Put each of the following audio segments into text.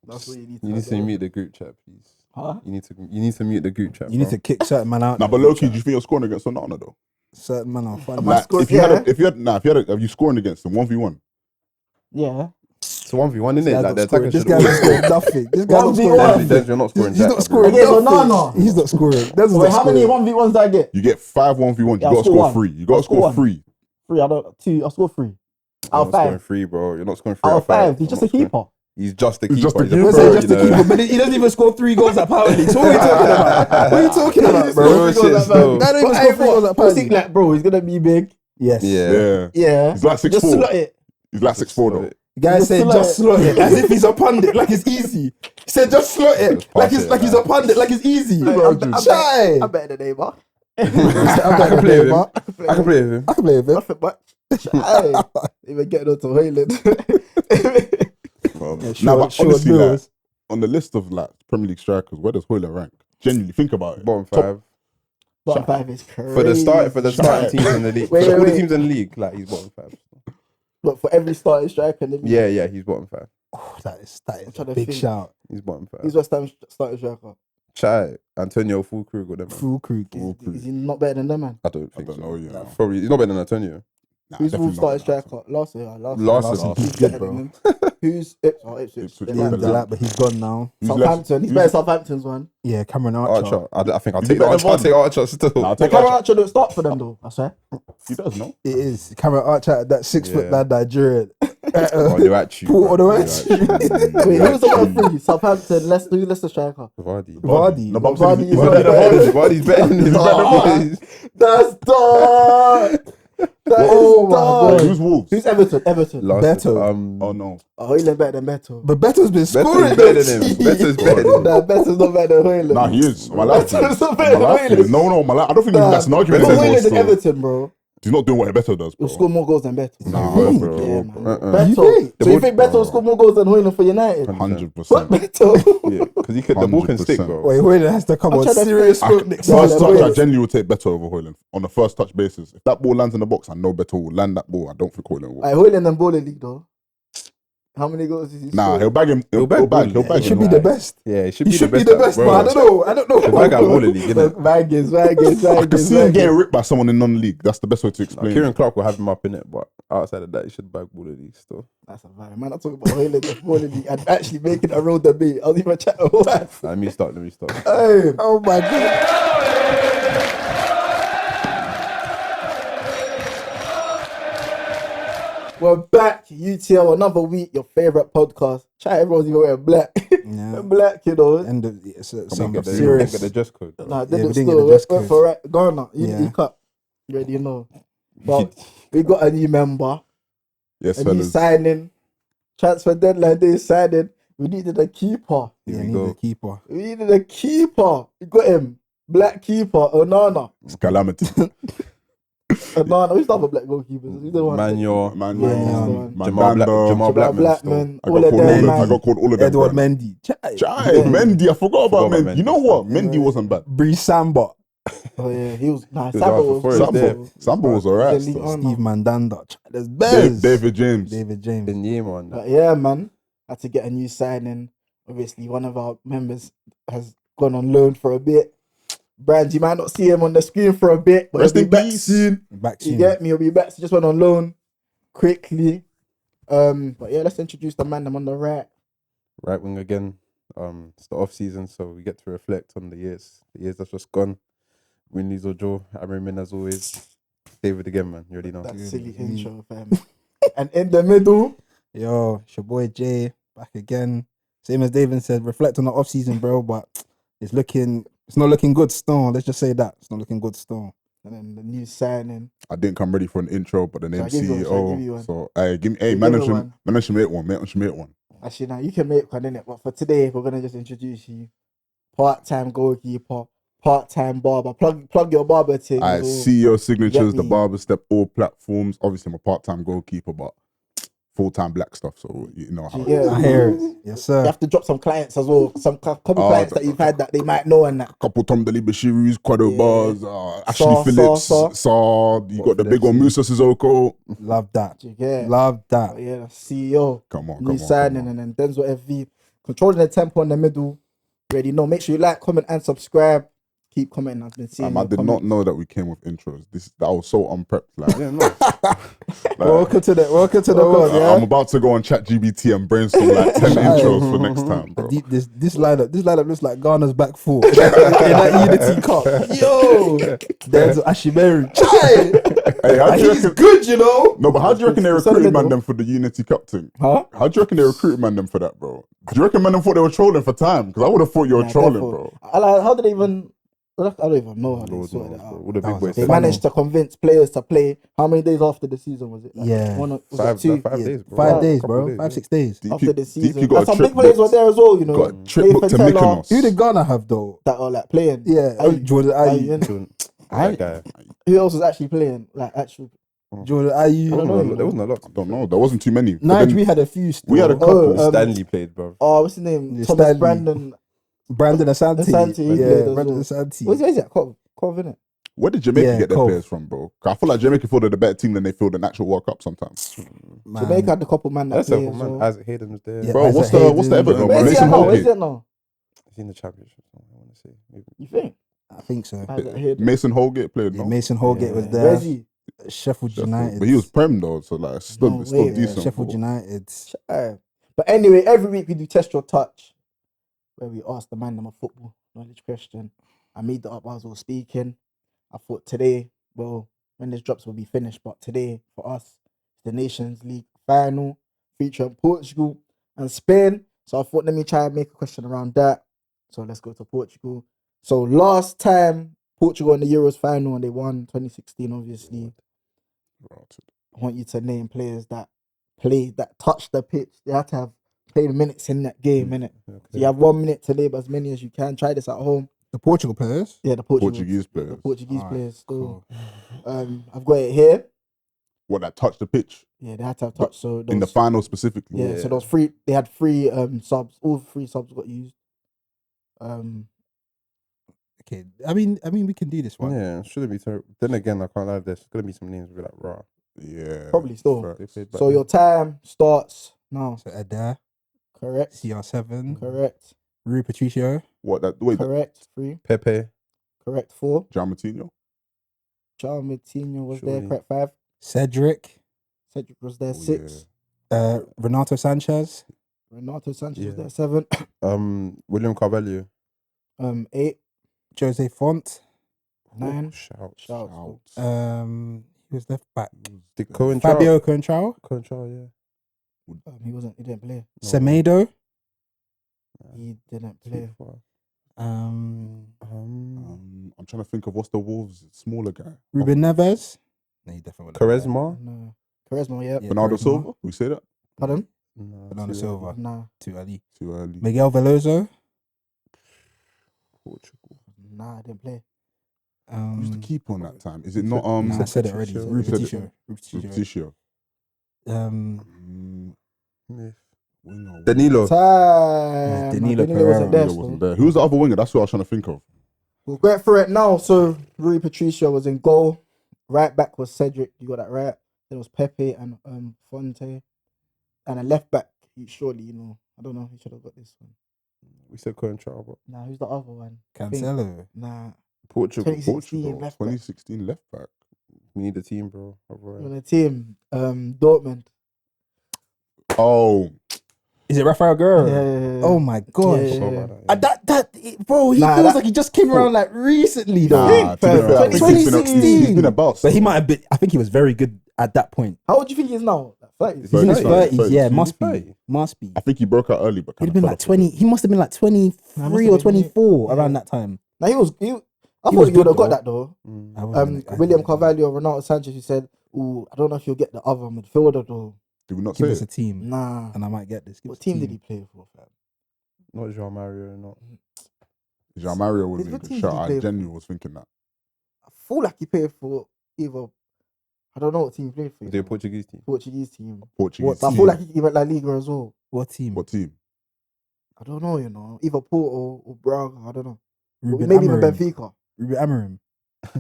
That's what you need You need to mute the group chat, please. Huh? You need to mute the group chat. You need to kick certain man out. Nah, but low-key, do you think you're scoring against Onana though? Certain man are fun. Like, if you scoring against them 1v1? Yeah. It's 1v1, isn't it? Like, This guy's not scoring nothing. This guy's not 1v1. scoring nothing. Denzel, you're not scoring. He's not scoring Against nothing. Onana. He's not scoring. Wait, how many 1v1s did I get? You get 5 1v1s. You Yeah, gotta I'll score score 3. You gotta score 3. 3, I don't. 2, I'll score 3. You're Out not of scoring 5. 3, bro. You're not scoring 3 Out of 5. He's just a keeper. He's just a keeper. He's just a He's keeper. pro, Say just you a know. keeper, but he doesn't even score 3 goals at Power League. So what are you talking about? What are you talking about, bro? Real shit still. Guy don't even score 3 goals at Power What's he League. like, bro? He's gonna be big. Yes. Yeah. Yeah. He's like 6'4". Just slot it. He's like 6'4" though. Guy Just said slot just it. slot it as if he's a pundit, like it's easy. He said just slot it like he's a pundit, like it's easy. Shy. I'm better than Neymar. I can play with him. I can play with him. I can play with him. Nothing much. Shy. Even getting onto Hoyland. Nah, but honestly, like, on the list of like Premier League strikers, where does Hoyland rank? Genuinely, think about it. Bottom 5. Bottom 5 is crazy. For the starting teams in the league. Wait, For all wait. the teams in the league, like he's bottom 5. But for every starting striker in the league. Yeah, he's bottom 5. Oh, that is trying a to big think. shout. He's bottom 5. He's West Ham starting striker. Chai, Antonio Fulkrug or them. Full crew. Is he not better than them, man? I don't think don't so. know, you know. Probably he's not better than Antonio. Nah, Who's definitely Wolves not starting that. striker? Last year. Larson. He's Better good, than bro. him. Who's Ipswich? Ipswich. Yeah, Yeah, Yeah. but he's gone now. Who's Southampton. He's left? better Southampton's one. Yeah, Cameron Archer. Archer. I think I'll Is he take better Archer. than I'll take Archer still. Nah, I'll But take Cameron Archer. Archer don't start for them though, I swear. He does, no? It is. Cameron Archer, that 6'9" Yeah. Nigerian. Oh, they're at you. Port bro. of the They're West. at you. Wait, who's the one three? Southampton, Leicester, who's Leicester striker? Vardy. Vardy. No, but I'm Vardy saying is he's not better than better. Vardy. Vardy's better than his brother. That's dark! That is Oh my dark! Who's Wolves? Who's Everton? Everton. Beto. Oh no. Oh, Hoyland better than Beto. But Beto's been scoring. Better's better than him. Better's better than him. Nah, Beto's not better than Hoyland. Nah, he is. My life. Betto's not better than Hoyland. No, my life. I don't think that's an argument. But anymore Hoyland in still. Everton, bro. He's not doing what Beto does, He'll bro. score more goals than Beto. Nah, Bro. Yeah, man. Uh-uh. You Beto. think? So you think Beto will score more goals than Hoyland for United? 100%. What Beto? Yeah, because he could. The ball can stick, 100%. bro. Wait, Hoyland has to come I'm on trying to serious think. smoke next First season. touch, I wait. genuinely would take Beto over Hoyland on the first touch basis. If that ball lands in the box, I know Beto will land that ball. I don't think Hoyland will. Hoyland and Baller League though. How many goals is he Nah, scored? he'll bag him. He'll bag. He'll bag He should him. be the best. Yeah, he should He be should be the the best, best, but I don't know. I don't know. The bag out Baller League, innit? Waggins. I can see him getting ripped by someone in non-league. That's the best way to explain Kieran it. Clark will have him up in it, but outside of that, he should bag Baller League still. That's a vibe, man. I'm talking about Hoyland and Baller League and actually making a real debate. I was even chatting what? Let me start. Hey, Oh my god. we're back. UTL, another week. Your favorite podcast. Chat, everyone's even wearing black. Yeah. black, you know. End of some get the- serious. Get the dress code. Bro. Nah, Yeah, didn't we didn't still. get the dress Went code. for Ghana. Yeah. Unity Cup. You already know. But we got a new member. Yes, A new fellas. signing. Transfer deadline day signing. We needed a keeper. Yeah, Here we need go. the keeper. We needed a keeper. We got him. Black keeper, Onana. It's calamity. Onana. Who's the other black goalkeepers? Who's the one? Manyor. Man, Yeah, Jamal Blackman, Blackman. I all got of called them, all of man. I got called all of them. Edward bro. Mendy. Chai, Yeah. Mendy. I forgot about Forgot Mendy. about You know Mendy. what? Mendy wasn't bad. Bree Samba. Oh yeah, he was. Nah, He was Samba out was. for Forest Samba. there. Samba was alright. He's elite still. on. Steve Mandanda. There's Bez. David James. David James. In year, man. But yeah, man, had to get a new signing. Obviously, one of our members has gone on loan for a bit. Brand, you might not see him on the screen for a bit, but Rest he'll in be back peace. soon. Back You soon. get me? He'll be back. So just went on loan quickly. But yeah, let's introduce the man. I'm on the right. Right wing again. It's the off season, so we get to reflect on the years that's just gone. Win, lose or draw. Amrin as always. David again, man. You already know. That silly intro, fam. And in the middle, Yo, it's your boy Jay back again. Same as David said, reflect on the off season, bro. But it's not looking good still. Let's just say that it's not looking good still. and then the new signing. I didn't come ready for an intro, but the name Shall I give you one? Shall I give you CEO. one? So, hey, give me, hey, You man, give I me one. should make one. Man, I should make one. Actually, now you can make one in it, but for today, we're gonna just introduce you. Part-time goalkeeper, part-time barber. Plug your barber thing. I so- see your signatures, Get the me. barber step, all platforms. Obviously, I'm a part-time goalkeeper, but full-time black stuff. So you know how. You get I me? hear it. Yes, You sir. have to drop some clients as well. Some couple clients that you've had that they might know and that. Couple Tom Deli Bashirus, Quado Yeah. Bars, Ashley Saw, Phillips, Saw. Saw. You got the big one, Musa Sissoko. Love that. You get. Love that. But yeah, the CEO. Come on, New come on. signing, Come on. and then Denzel FV controlling the tempo in the middle. Already know. Make sure you like, comment, and subscribe. Keep commenting. I've been seeing. I your did not comments. know that we came with intros. That was so unprepped. Like, Yeah, no. Welcome to the pod, I'm yeah. about to go on ChatGPT and brainstorm like 10 intros for next time, bro. This lineup looks like Ghana's back four in that Unity Cup. Yo, Denzel Ashimeri. Hey, how do you He's reckon? good, you know. No, but how do you reckon they It's in the recruited man middle. them for the Unity Cup thing? Huh? How do you reckon they recruited man them for that, bro? Do you reckon man them thought they were trolling for time? Because I would have thought you were Nah, trolling, therefore, bro. How did they even? I don't even know how they Lord sorted knows, it bro. out. All the That big was boys. a They said, managed to convince players to play. How many days after the season was it? Yeah. Was it 5 2? 5 Yeah, days, bro. 5 days, Couple bro. days, 5-6 days. After the season. You got And a some trip big players were booked. there as well, you know. Got a trip booked to Nathan Tella, Mykonos. Who did Ghana have though? that are like playing. Yeah, Ayew. Jordan Ayew. Ayew, innit? That guy. Who else was actually playing? Like actual. Jordan There Ayew. don't know, wasn't a lot. I don't know. There wasn't too many. But Nige, then we had a few still. we had a couple. Stanley played, bro. Oh, what's his name? Yeah, Thomas Stanley. Brandon. Brandon Asante. Asante, he played Yeah, as Brandon well. Asante. Where's he at? Cov, innit? Where did Jamaica Yeah, get their Cove. players from, bro? 'Cause I feel like Jamaica fielded a better team than they fielded an actual World Cup sometimes. Man. Jamaica had a couple man that That's play a as man. well. Isaac Hayden was there. Yeah, Bro, what's Isaac the Hayden, Everton? Where's he Mason at now? Where's Holgate. he at now? He's in the championship. I want to say. Maybe. You think? I think so. Isaac Hayden. Mason Holgate played, Yeah, no? Mason Holgate Yeah. was Where's there. he? Sheffield United. But he was Prem though, so like still, No it's still way, yeah. decent. Sheffield bro. United. But anyway, every week we do test your touch, where we ask the man them a football knowledge question. I made that up while I was speaking. I thought today, well, when this drops, will be finished. But today, for us, the Nations League final featuring Portugal and Spain. So I thought, let me try and make a question around that. So let's go to Portugal. So last time Portugal in the Euros final and they won 2016, obviously. I want you to name players that played, that touched the pitch. They had to have played minutes in that game, innit? Okay. So you have 1 minute to name as many as you can. Try this at home. The Portugal players. Yeah, the Portuguese The players. Portuguese Alright, players. So, cool. I've got it here. What, that touched the pitch Yeah, they had to have touch. So in the final specifically? yeah, so those three. They had three subs. All three subs got used. Okay, I mean, we can do this one. Yeah, shouldn't be terrible. Then again, I can't lie. There's gonna be some names be like raw. Yeah. Probably still. Facts. They played back So then. your time starts now. So Adair, Correct. CR7, Correct. Rui Patricio, What, that, wait, Correct. 3. Pepe. Correct. 4. Gianmartino? Charles Coutinho was there. Surely. Correct. 5. Cedric, Cedric was there. Oh, 6. Renato Sanchez, Renato Sanchez was Yeah. there. 7. William Carvalho. 8. Jose Font. 9. Shout. Shout. He was left back. Did Cohen Fabio Contrao, Control, yeah. He wasn't. He didn't play. No. Semedo, He didn't Too play. far. um, I'm trying to think of what's the Wolves' smaller guy. Ruben Neves. No, he definitely wasn't. Charisma. No. Charisma. Yeah. Yeah, Bernardo Charisma. Silva? We say that? Pardon? No, Bernardo too Silva. Nah. Too early. Too early. Miguel Veloso. Portugal. Nah, I didn't play. Who's the keeper on that time? Is it not Nah, I said it already. Patricio. Rui You said it. Patricio. Rui Patricio. Patricio? Myth. Winger. Danilo. Time. Danilo Danilo wasn't there. Danilo still. wasn't there. Who's the other winger? That's what I was trying to think of. We'll get through it now. So Rui Patricio was in goal. Right back was Cedric. You got that right. Then it was Pepe and Fonte. And a left back. Surely, you know. I don't know. He should have got this one. We said Control, but Nah, who's the other one? Cancelo. Nah. Portugal. 2016 Portugal. left back. 2016 left back. We need a team, bro. On Otherwise- the team. Dortmund. Oh, Is it Rafael Guerrero? Yeah. Oh my gosh. Yeah, Forgot yeah. about that, yeah. Bro, he Nah, feels that- like he just came around like recently though. nah. To be fam. fair, I think he's been a- 2016. he's been a boss. But he might have been. I think he was very good at that point. How old do you think he is now? Like 30? He's in his 30, 30s. Yeah, 30. must be. 30. Must be. I think he broke out early, but He'd kind have of been like 20. He must have been like 23 or been 24 yeah. around that time. Nah, I He thought was you would good, have got though. that though. Mm. I wasn't- William Carvalho, Renato Sanchez, you said, ooh, I don't know if you'll get the other midfielder though. Did we not Give say us a it? team, Nah. and I might get this. Give What us a team did he play for, fam? Not Jean Mario, not. Jean Mario would have been What a team good did he shot. play I for? genuinely was thinking that. I feel like he played for either, I don't know what team he played for. Was it a Portuguese team? Portuguese team. Portuguese But I team. feel like he went La Liga as well. What team? What team? I don't know, you know. Either Porto or Braga, I don't know. Ruben Maybe even Amorim. Benfica. Ruben Amorim.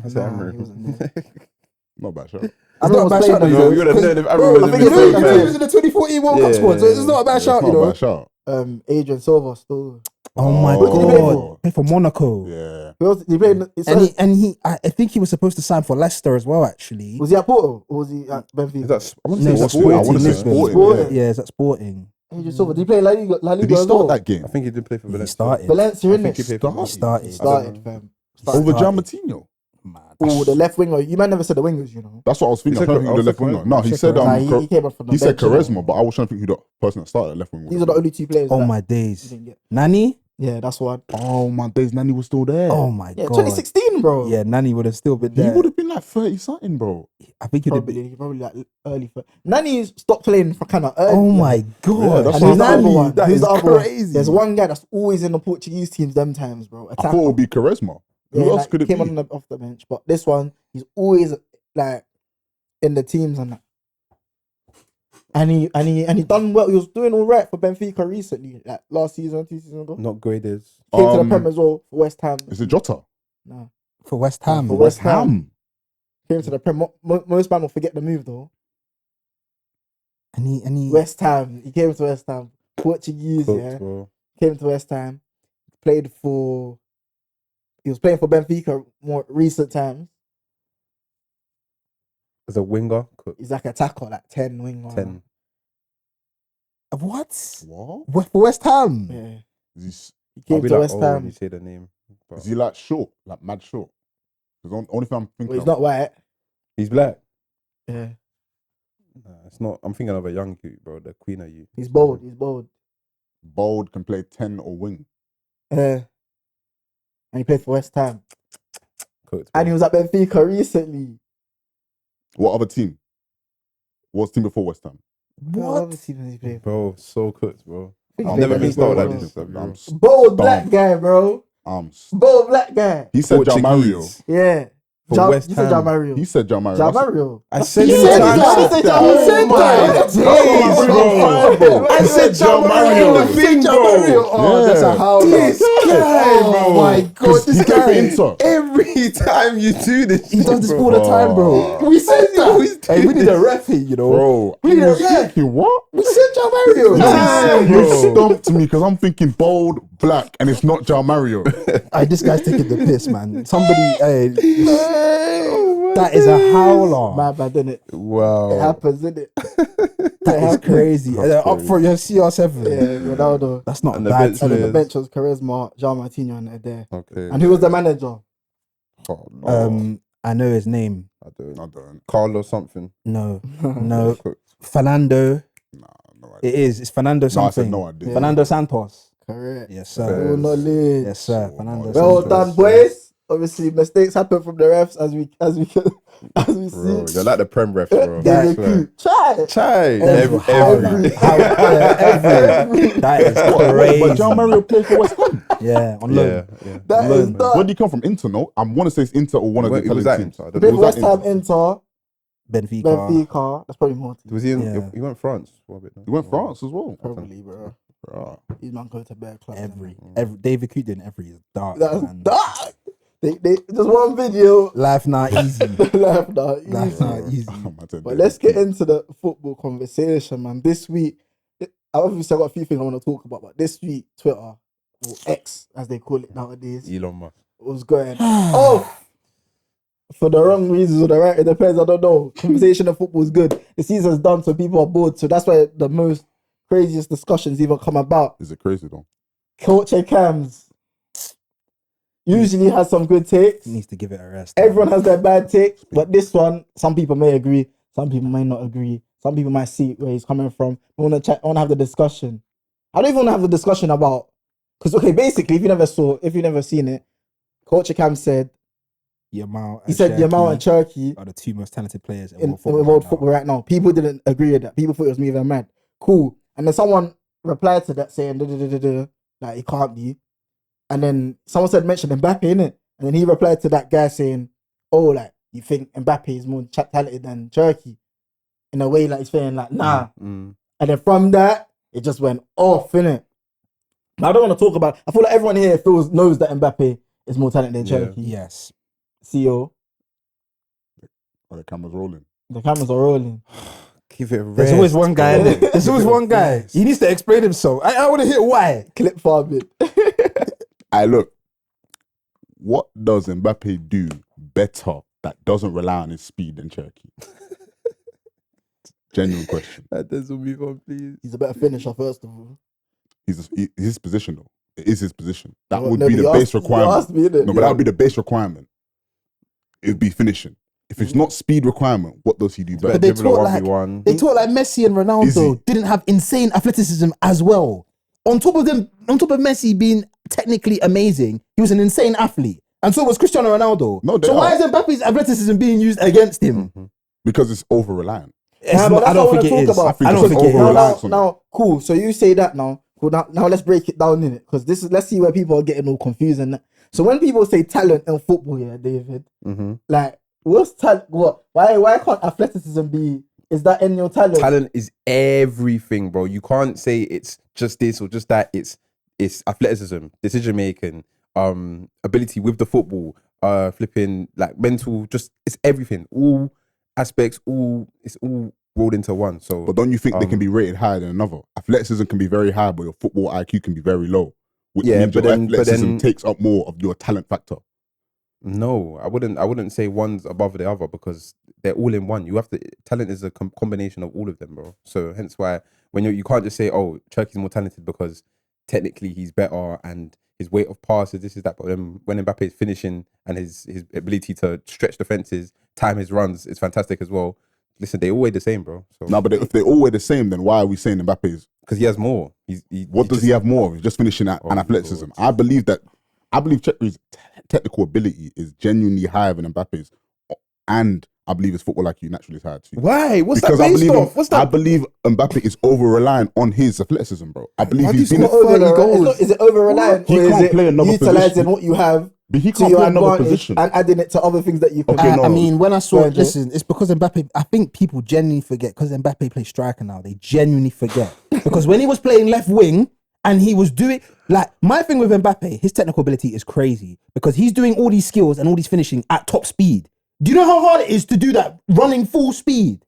I said Nah, Amorim. he wasn't there. Not bad shot. It's not a was bad playing shout, though. that No, we would have known if Bro, Amorim was I in think you it's know, like- he was in the 2014 World Cup Yeah, squad, so it's not a bad It's shout, not you a know. bad shot. Adrian Silva still. Oh my Oh. god, play for Monaco. Yeah. Who else? He played. I think he was supposed to sign for Leicester as well. Actually, Was he at Porto or was he at Benfica? Is that? I want No, to it's say at Sporting. I Sporting. want to say Lisbon. Sporting. Sporting. Yeah. yeah, it's at Sporting. Adrian Silva. Did he play La Liga? La Liga Did he as start well? that game? I think he did play for He Valencia. started. Valencia, I innit? think he played for Started. He started. Started, fam. Over Gian Started. Martino. Man, Oh, the left winger. You might never said the wingers, you know. That's what I was thinking. He I'm trying to said think who the left Charisma. winger. No, he He said said Nah, he came up from the he said bench, you know. charisma, but I was trying to think who the person that started at left wing was. These are the only two players. oh that my you days. didn't get. Nani? Yeah, that's one. Oh my days, Nani was still there. Oh my Yeah, god. 2016, bro. Yeah, Nani would have still been He there. would have been like 30 something, bro. I think he'd have been. Probably like early. Nani stopped playing for kind of early. Oh like, my Yeah, god. that's And what who's the I'm other saying. one? That Who's is the other one? crazy. There's one guy that's always in the Portuguese teams them times, bro. I thought it Attacker. would be charisma. Who Yeah, else like, could it came be? on off the bench, but this one he's always like in the teams and that. And he done well. He was doing all right for Benfica recently, like last season, 2 seasons ago. Not graded. Came to the Prem as well for West Ham. Is it Jota? No, For West Ham. For West Ham. Came to the Prem. Most man will forget the move though. And he West Ham. He came to West Ham. Portuguese, Cooked, yeah. bro. Came to West Ham. Played for. He was playing for Benfica more recent times. As a winger, cooked. He's like a tackle, like 10 winger. 10. what? What? For West Ham. Yeah. Is He I'll came be to like, West oh, when Ham. you say the name. But he like short? Like mad short? Because only thing I'm Well, thinking he's of. not white. he's black. Yeah. Nah, it's not. I'm thinking of a young youth, bro. The queen of you. He's bold. He's bold. Bold, can play 10 or wing. And he played for West Ham. Cooked, And he bro. was at Benfica recently. What other team? What's team before West Ham? What other team has he played for? Bro, so cooked, bro. I think I've he never played been for started like Benfica. this. I'll be I'm, real. Bold black guy, bro. Bold black guy. he said Jao Mario. Portuguese. Yeah. For West You said Jao Ham. Mario. He said Jao Mario. Jao That's- Mario. I said He it said time. that. He said Jao Mario. Oh my Days, bro. I said Jao Mario in the thing, bro. Oh, that's a howler. This guy, bro. Oh my god, 'Cause he this played for guy. Inter. Every time you do this, He does this bro. all the time, bro. We said that. Hey, we need a ref here, you know. Bro, We I need a was ref. thinking, what? We said Jao Mario. Nah, You bro. stumped me because I'm thinking bold, black, and it's not Jao Mario. Hey, this guy's taking the piss, man. Somebody, hey, Oh, that is a howler. My bad, didn't it? Wow. It happens, didn't it? That is crazy. That's Up for your CR7. Yeah, Ronaldo. That's not And the bad. bench And then the players. bench was Charisma, Jean Martino, and there. Okay. And who was the manager? Oh, no. I know his name. I don't. I don't. Carlos something. No, no. Cooked. Fernando. Nah, no idea. It is. It's Fernando No, I something. said no idea. Fernando Santos. Correct. Yes, Fair. sir. Full knowledge. Yes, sir. Oh, Fernando Well Santos. done, boys. Obviously, mistakes happen from the refs as we Bro, see. you're like the Prem refs, bro. They I swear. recruit. Try. Chai. Every- Every. That is But crazy. Jao Mario played for West Ham. Yeah, on Yeah, loan. yeah. That is Loan. done. Where did he come from? Inter, no? I want to say it's Inter or one of the It was Italian that teams. Inter. I He don't played know. for was West that Ham, Inter, Benfica. Benfica. That's probably more. Was he in? Yeah. He went France for a bit. No? He went France as well. Probably, bro. Right. These man go to bear clubs. Every David Kudin, every is dark. That's Man. dark. They just one video. Life not easy. Left now. Life Easy. not easy. But let's get into the football conversation, man. This week, I obviously got a few things I want to talk about, but this week, Twitter, or X as they call it nowadays, Elon Musk. was going off for the wrong reasons or the right. It depends. I don't know. Conversation of football is good. The season's done, so people are bored. So that's why the most craziest discussions even come about. Is it crazy though? Coach Cams usually has some good takes. Needs to give it a rest. Everyone has their bad takes, but this one, some people may agree, some people may not agree. Some people might see where he's coming from. I want to have the discussion. I don't even want to have the discussion about, because okay, basically, if you never seen it, Coach Cam said Yamal. he said Yamal and CHERKI are the two most talented players in in world football. world right football right now. People didn't agree with that. People thought it was me even mad. Cool. And then someone replied to that saying, like, it can't be. And then someone said, mention Mbappe, innit? And then he replied to that guy saying, oh, like, you think Mbappe is more talented than CHERKI? In a way, like, he's saying, like, nah. Mm. And then from that, it just went off, innit? Now, I don't want to talk about, I feel like everyone here knows that Mbappe is more talented than Yeah. CHERKI. Yes. CEO, Oh, the camera's rolling. the cameras are rolling. Give it a There's always rest, one guy. bro. Innit? There's always one guy. He needs to explain himself. I want to hear why. Clip farming. Look, what does Mbappe do better that doesn't rely on his speed than CHERKI? Genuine question. That doesn't move on, please. He's a better finisher, first of all. He's his position though. It is his position. That No, would no, be but the you base asked- you requirement. asked me, innit? No, but that would be the base requirement. It would be finishing. If it's not speed requirement, what does he do better? But they Dribble a talk like 1v1. they talk like Messi and Ronaldo Easy. didn't have insane athleticism as well. On top of Messi being technically amazing, he was an insane athlete, and so was Cristiano Ronaldo. No, they so why are. is Mbappe's athleticism being used against him? Because it's over reliant. Yeah, but I that's don't what think I it wanna is. talk I about. think I it's don't just think it over is. reliance on it. Now, cool. So you say that now. Cool. Now let's break it down in it, because let's see where people are getting all confused and that. So when people say talent in football, yeah, David, like what's talent? What? Why can't athleticism be? Is that in your talent? Talent is everything, bro. You can't say it's just this or just that. It's athleticism, decision making, ability with the football, flipping like mental. Just it's everything. All aspects. It's all rolled into one. So, But don't you think they can be rated higher than another? Athleticism can be very high, but your football IQ can be very low. Which Yeah, means but your then- athleticism takes up more of your talent factor. no, I wouldn't say one's above the other because they're all in one. You have to talent is a combination of all of them, bro. So hence why when you can't just say, oh, CHERKI's more talented because technically he's better and his weight of passes, this is that. But when Mbappe is finishing and his ability to stretch defenses, time his runs is fantastic as well. Listen, they all weigh the same, bro. So Now, but if they all weigh the same, then why are we saying Mbappe is? because he has more. What does he have more? He's just finishing at Oh, an athleticism. Lord. I believe CHERKI's technical ability is genuinely higher than Mbappe's, and I believe his football IQ naturally is higher too. Why? What's Because that I based believe off? What's that? I believe Mbappe is over reliant on his athleticism, bro. I believe Why do he's you been. score 30 goals? Is it over reliant? He Or is can't it play another utilizing position. what you have But he to can't your play another advantage position. and adding it to other things that you can Okay, do? no. I mean, when I saw Go on, it, Jay. listen, it's because Mbappe, I think people genuinely forget, because Mbappe plays striker now, they genuinely forget. Because when he was playing left wing and he was doing, like, my thing with Mbappe, his technical ability is crazy because he's doing all these skills and all these finishing at top speed. Do you know how hard it is to do that running full speed?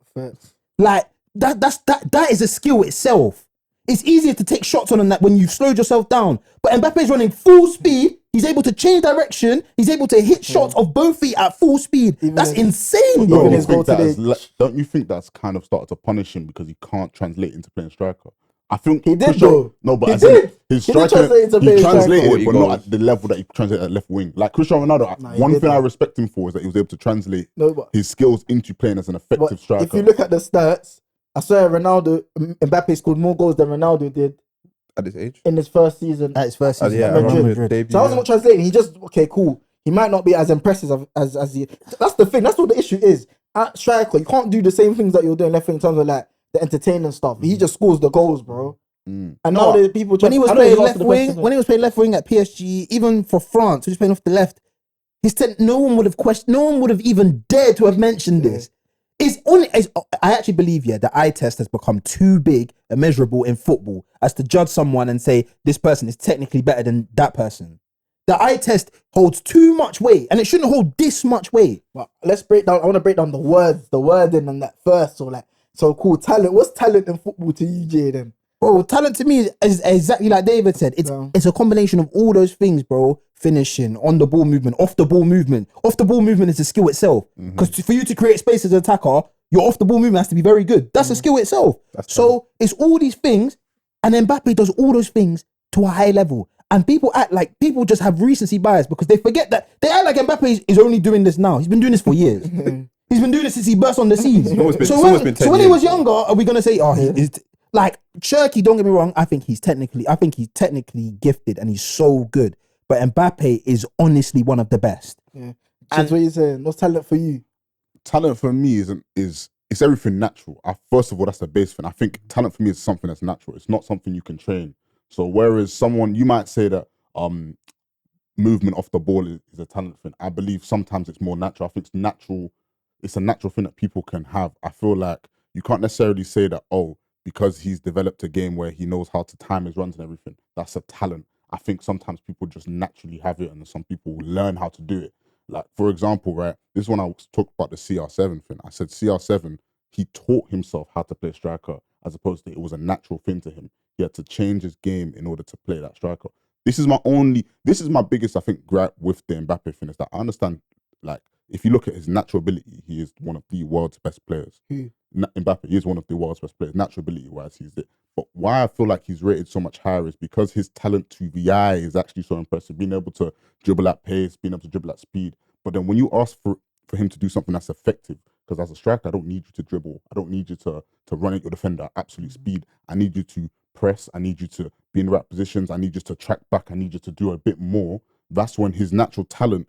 Like, that is a skill itself. It's easier to take shots on that when you've slowed yourself down. But Mbappe's running full speed. He's able to change direction. He's able to hit shots off both feet at full speed. That's insane, bro. Even his goal today. Don't you think that's kind of started to punish him because he can't translate into playing striker? I think He did, Cristiano- though. No, but He as in did. his He did striker, translate into he playing translated striker. it, but 40 not goals. at the level that he translated at left wing. Like Cristiano Ronaldo, Nah, he one did thing I that. respect him for is that he was able to translate No, but his skills into playing as an effective But striker. if you look at the stats, I swear Mbappe scored more goals than Ronaldo did At this age? in his first season. At his first season Yeah, at I Madrid. remember Madrid. his debut. So I wasn't translating. He just cool. He might not be as impressive as he. That's the thing. That's what the issue is. At striker, you can't do the same things that you're doing left wing in terms of like the entertaining stuff. He just scores the goals, bro. And now the people When he was I know playing you asked left the wing, question, when he was playing left wing at PSG, even for France, he was playing off the left. No one would have questioned. No one would have even dared to have mentioned this. I actually believe, the eye test has become too big and measurable in football as to judge someone and say this person is technically better than that person. The eye test holds too much weight, and it shouldn't hold this much weight. But let's break down. I want to break down the wording and that first. So cool. Talent. What's talent in football to you, Jaden? Bro, talent to me is exactly like David said. It's a combination of all those things, bro. Finishing, on the ball movement, off the ball movement. Off the ball movement is a skill itself. Because for you to create space as an attacker, your off the ball movement has to be very good. That's a skill itself. So it's all these things, and Mbappe does all those things to a high level. And people act like people just have recency bias because they forget that they act like Mbappe is only doing this now. He's been doing this for years. He's been doing this since he burst on the scene. It's almost been 10 so when he was years, younger, are we gonna say, he's like CHERKI? Don't get me wrong. I think he's technically gifted and he's so good. But Mbappe is honestly one of the best. Yeah. And what you saying? What's talent for you? Talent for me is it's everything natural. First of all, that's the base thing. I think talent for me is something that's natural. It's not something you can train. So whereas you might say that movement off the ball is a talent thing, I believe sometimes it's more natural. I think it's a natural thing that people can have. I feel like you can't necessarily say that, because he's developed a game where he knows how to time his runs and everything, that's a talent. I think sometimes people just naturally have it and some people learn how to do it. Like, for example, right, this is when I talked about the CR7 thing. I said CR7 he taught himself how to play striker, as opposed to it was a natural thing to him. He had to change his game in order to play that striker. This is my biggest, I think, gripe with the Mbappe thing, is that I understand, like, if you look at his natural ability, he is one of the world's best players. Mbappe is one of the world's best players, natural ability wise, he's it. But why I feel like he's rated so much higher is because his talent to the eye is actually so impressive, being able to dribble at pace, being able to dribble at speed. But then when you ask for him to do something that's effective, because as a striker, I don't need you to dribble, I don't need you to run at your defender at absolute speed. I need you to press, I need you to be in the right positions, I need you to track back, I need you to do a bit more. That's when his natural talent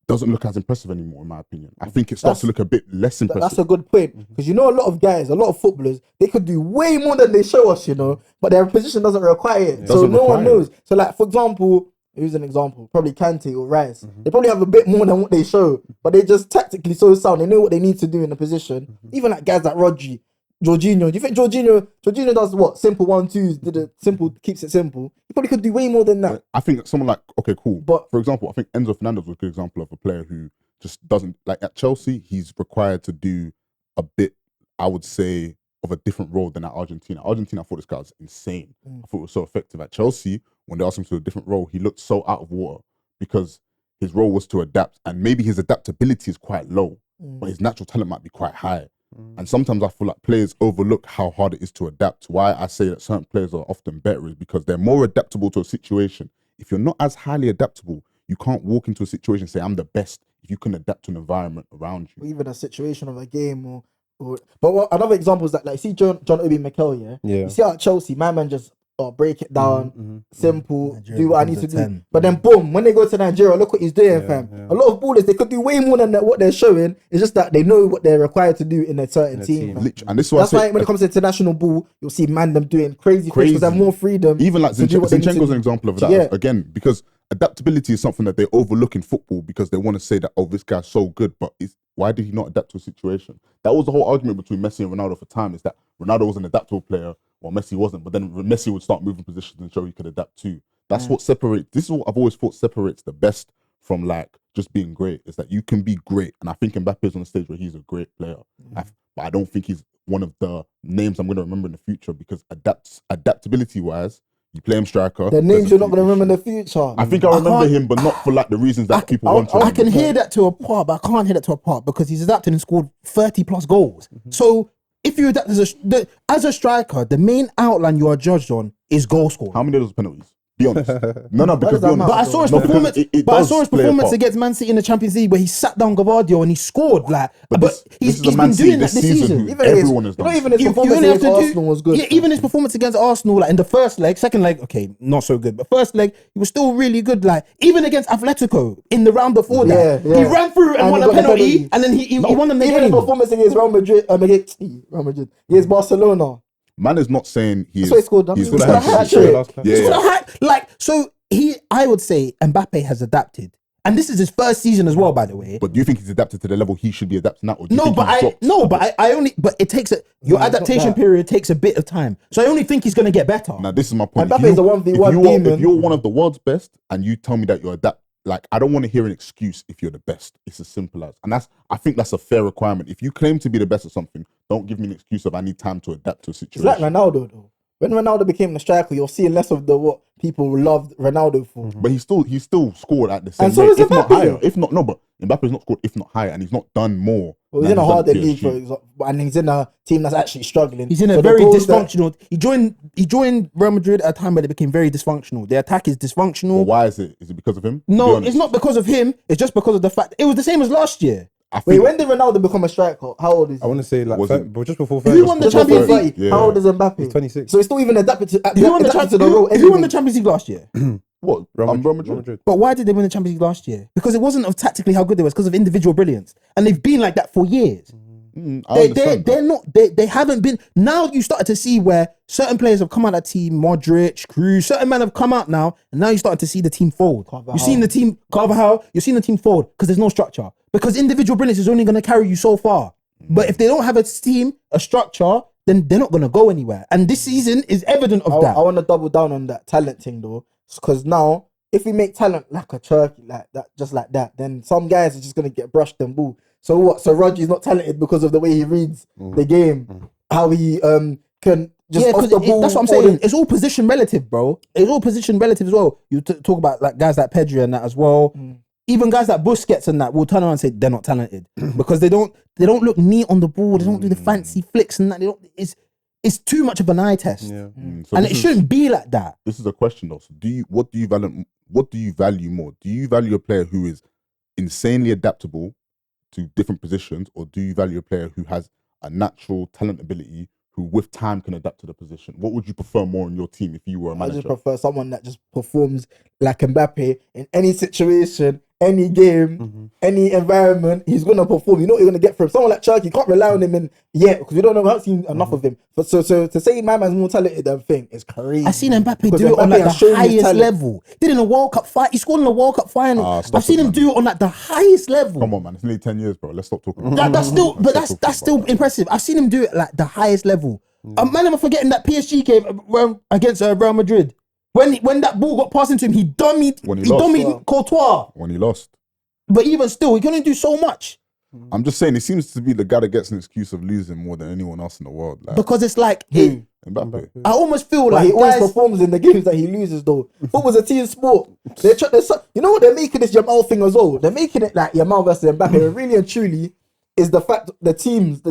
doesn't look as impressive anymore, in my opinion. I think it starts to look a bit less impressive. That's a good point, because you know a lot of guys, a lot of footballers, they could do way more than they show us, you know, but their position doesn't require it. So no one knows. So like, for example, who's an example? Probably Kante or Rice. They probably have a bit more than what they show, but they just tactically so sound. They know what they need to do in the position. Even like guys like Rodri, Jorginho. Do you think Jorginho does what? Simple 1-2s, did it simple, keeps it simple. He probably could do way more than that. I think someone like, okay, cool. But for example, I think Enzo Fernandes was a good example of a player who just doesn't, like at Chelsea, he's required to do a bit, I would say, of a different role than at Argentina. Argentina, I thought this guy was insane. I thought it was so effective. At Chelsea, when they asked him to do a different role, he looked so out of water because his role was to adapt, and maybe his adaptability is quite low, but his natural talent might be quite high. And sometimes I feel like players overlook how hard it is to adapt. Why I say that certain players are often better is because they're more adaptable to a situation. If you're not as highly adaptable, you can't walk into a situation and say, I'm the best, if you can adapt to an environment around you. Or even a situation of a game but another example is that, like, see John Obi Mikel, yeah? You see how at Chelsea, my man just break it down, simple, Nigeria do what I need becomes to a do. 10. But then boom, when they go to Nigeria, look what he's doing, fam. A lot of ballers, they could do way more than what they're showing. It's just that they know what they're required to do in a certain team. fam. And this is why That's why when it comes to international ball, you'll see man them doing crazy things because they have more freedom. Even like to do what they need to Zinchenko's do. an example of that, Yeah. again, because adaptability is something that they overlook in football because they want to say that, oh, this guy's so good, but why did he not adapt to a situation? That was the whole argument between Messi and Ronaldo for time, is that Ronaldo was an adaptable player while Messi wasn't, but then Messi would start moving positions and show he could adapt too. That's what separates, this is what I've always thought separates the best from like just being great, is that you can be great. And I think Mbappe is on the stage where he's a great player. But I don't think he's one of the names I'm going to remember in the future because adaptability wise, you play him striker. The names you're not going to remember in the future. I think I remember him, but not for like the reasons that people want to. I can hear that to a part, but I can't hear that to a part because he's adapted and scored 30 plus goals. So if you adapt as a striker, the main outline you are judged on is goal scoring. How many of those penalties? Be honest. No, because be honest. But I saw his performance. Against Man City in the Champions League where he sat down Gvardiol and he scored. Like, but he's been doing that this season. Everyone has done. Not even his performance against Arsenal was good. Yeah, even his performance against Arsenal, like in the first leg, second leg, okay, not so good. But first leg, he was still really good. Like even against Atletico in the round before that, he ran through and won a penalty, and then he won them the game. Even his performance against Real Madrid, against Barcelona. Man is not saying he That's why he scored. He's He scored a hat-trick. I would say Mbappe has adapted, and this is his first season as well, by the way. But do you think he's adapted to the level he should be adapting at? Or do you No, think but it takes your adaptation period takes a bit of time. So I only think he's gonna get better. Now this is my point. Mbappe is a 1v1 demon. If you're one of the world's best and you tell me that you're like, I don't want to hear an excuse if you're the best. It's as simple as, and I think that's a fair requirement. If you claim to be the best at something, don't give me an excuse of I need time to adapt to a situation. It's like Ronaldo though. When Ronaldo became the striker, you're seeing less of what people loved Ronaldo for. But he still scored at the same and so rate, is if not Mbappe. higher. If not, no, but Mbappe's not scored if not higher, and he's not done more. Well, he's in a harder league, for example, and he's in a team that's actually struggling. He's in a very dysfunctional. He joined Real Madrid at a time where they became very dysfunctional. Their attack is dysfunctional. Well, why is it? Is it because of him? No, it's not because of him. It's just because of the fact it was the same as last year. Wait, when did Ronaldo become a striker? How old is he? I want to say like, but just before Who won the Champions League? Yeah. How old is Mbappe? He's 26. So he's still even adapted to Who won the role. Champions League last year? What? Real Real Madrid. Madrid. But why did they win the Champions League last year? Because it wasn't of tactically how good they were, because of individual brilliance, and they've been like that for years. They haven't been. Now you started to see where certain players have come out of that team, Modric, Cruz, certain men have come out now, and now you started to see the team fold. You're seeing the team Carvajal, you're seeing the team fold because there's no structure. Because individual brilliance is only going to carry you so far. But if they don't have a team, a structure, then they're not going to go anywhere. And this season is evident of that. I want to double down on that talent thing though, because now if we make talent like a CHERKI, like that, just like that, then some guys are just going to get brushed and boo. So what? So Rodri's not talented because of the way he reads the game, how he can just off the ball. That's what I'm saying. It's all position relative, bro. It's all position relative as well. You talk about like guys like Pedri and that as well. Even guys like Busquets and that will turn around and say they're not talented because they don't look neat on the ball. They don't do the fancy flicks and that. They don't. It's too much of an eye test, So and it shouldn't be like that. This is a question though. So what do you value more? Do you value a player who is insanely adaptable to different positions, or do you value a player who has a natural talent ability who with time can adapt to the position? What would you prefer more in your team if you were a I manager? just prefer someone that just performs like Mbappe in any situation, any game, any environment. He's gonna perform. You know what you're gonna get from someone like CHERKI. You can't rely on him in yet because we don't know. We haven't seen enough of him. But so to say my man's more talented than thing is crazy. I seen Mbappe Because do it on Mbappe like has the shown his highest talent. level. Did in a World Cup fight. He scored in the World Cup final. Stop I've seen it, him man. do it on like the highest level. Come on, man. It's nearly 10 years, bro. Let's stop talking about That's still, but Let's stop that's talking still about that. impressive. I've seen him do it like the highest level. Man, am I forgetting that PSG game against Real Madrid? When that ball got passed into him, he dummied. When he He lost. dummied Courtois. When he lost. But even still, he can only do so much I'm just saying, it seems to be the guy that gets an excuse of losing more than anyone else in the world. Like because it's like Mbappe. I almost feel But like he always guys. performs in the games that he loses, though. Football's a team sport. You know what they're making this Yamal thing as well? They're making it like Yamal versus Mbappe. And really and truly, is the fact the teams.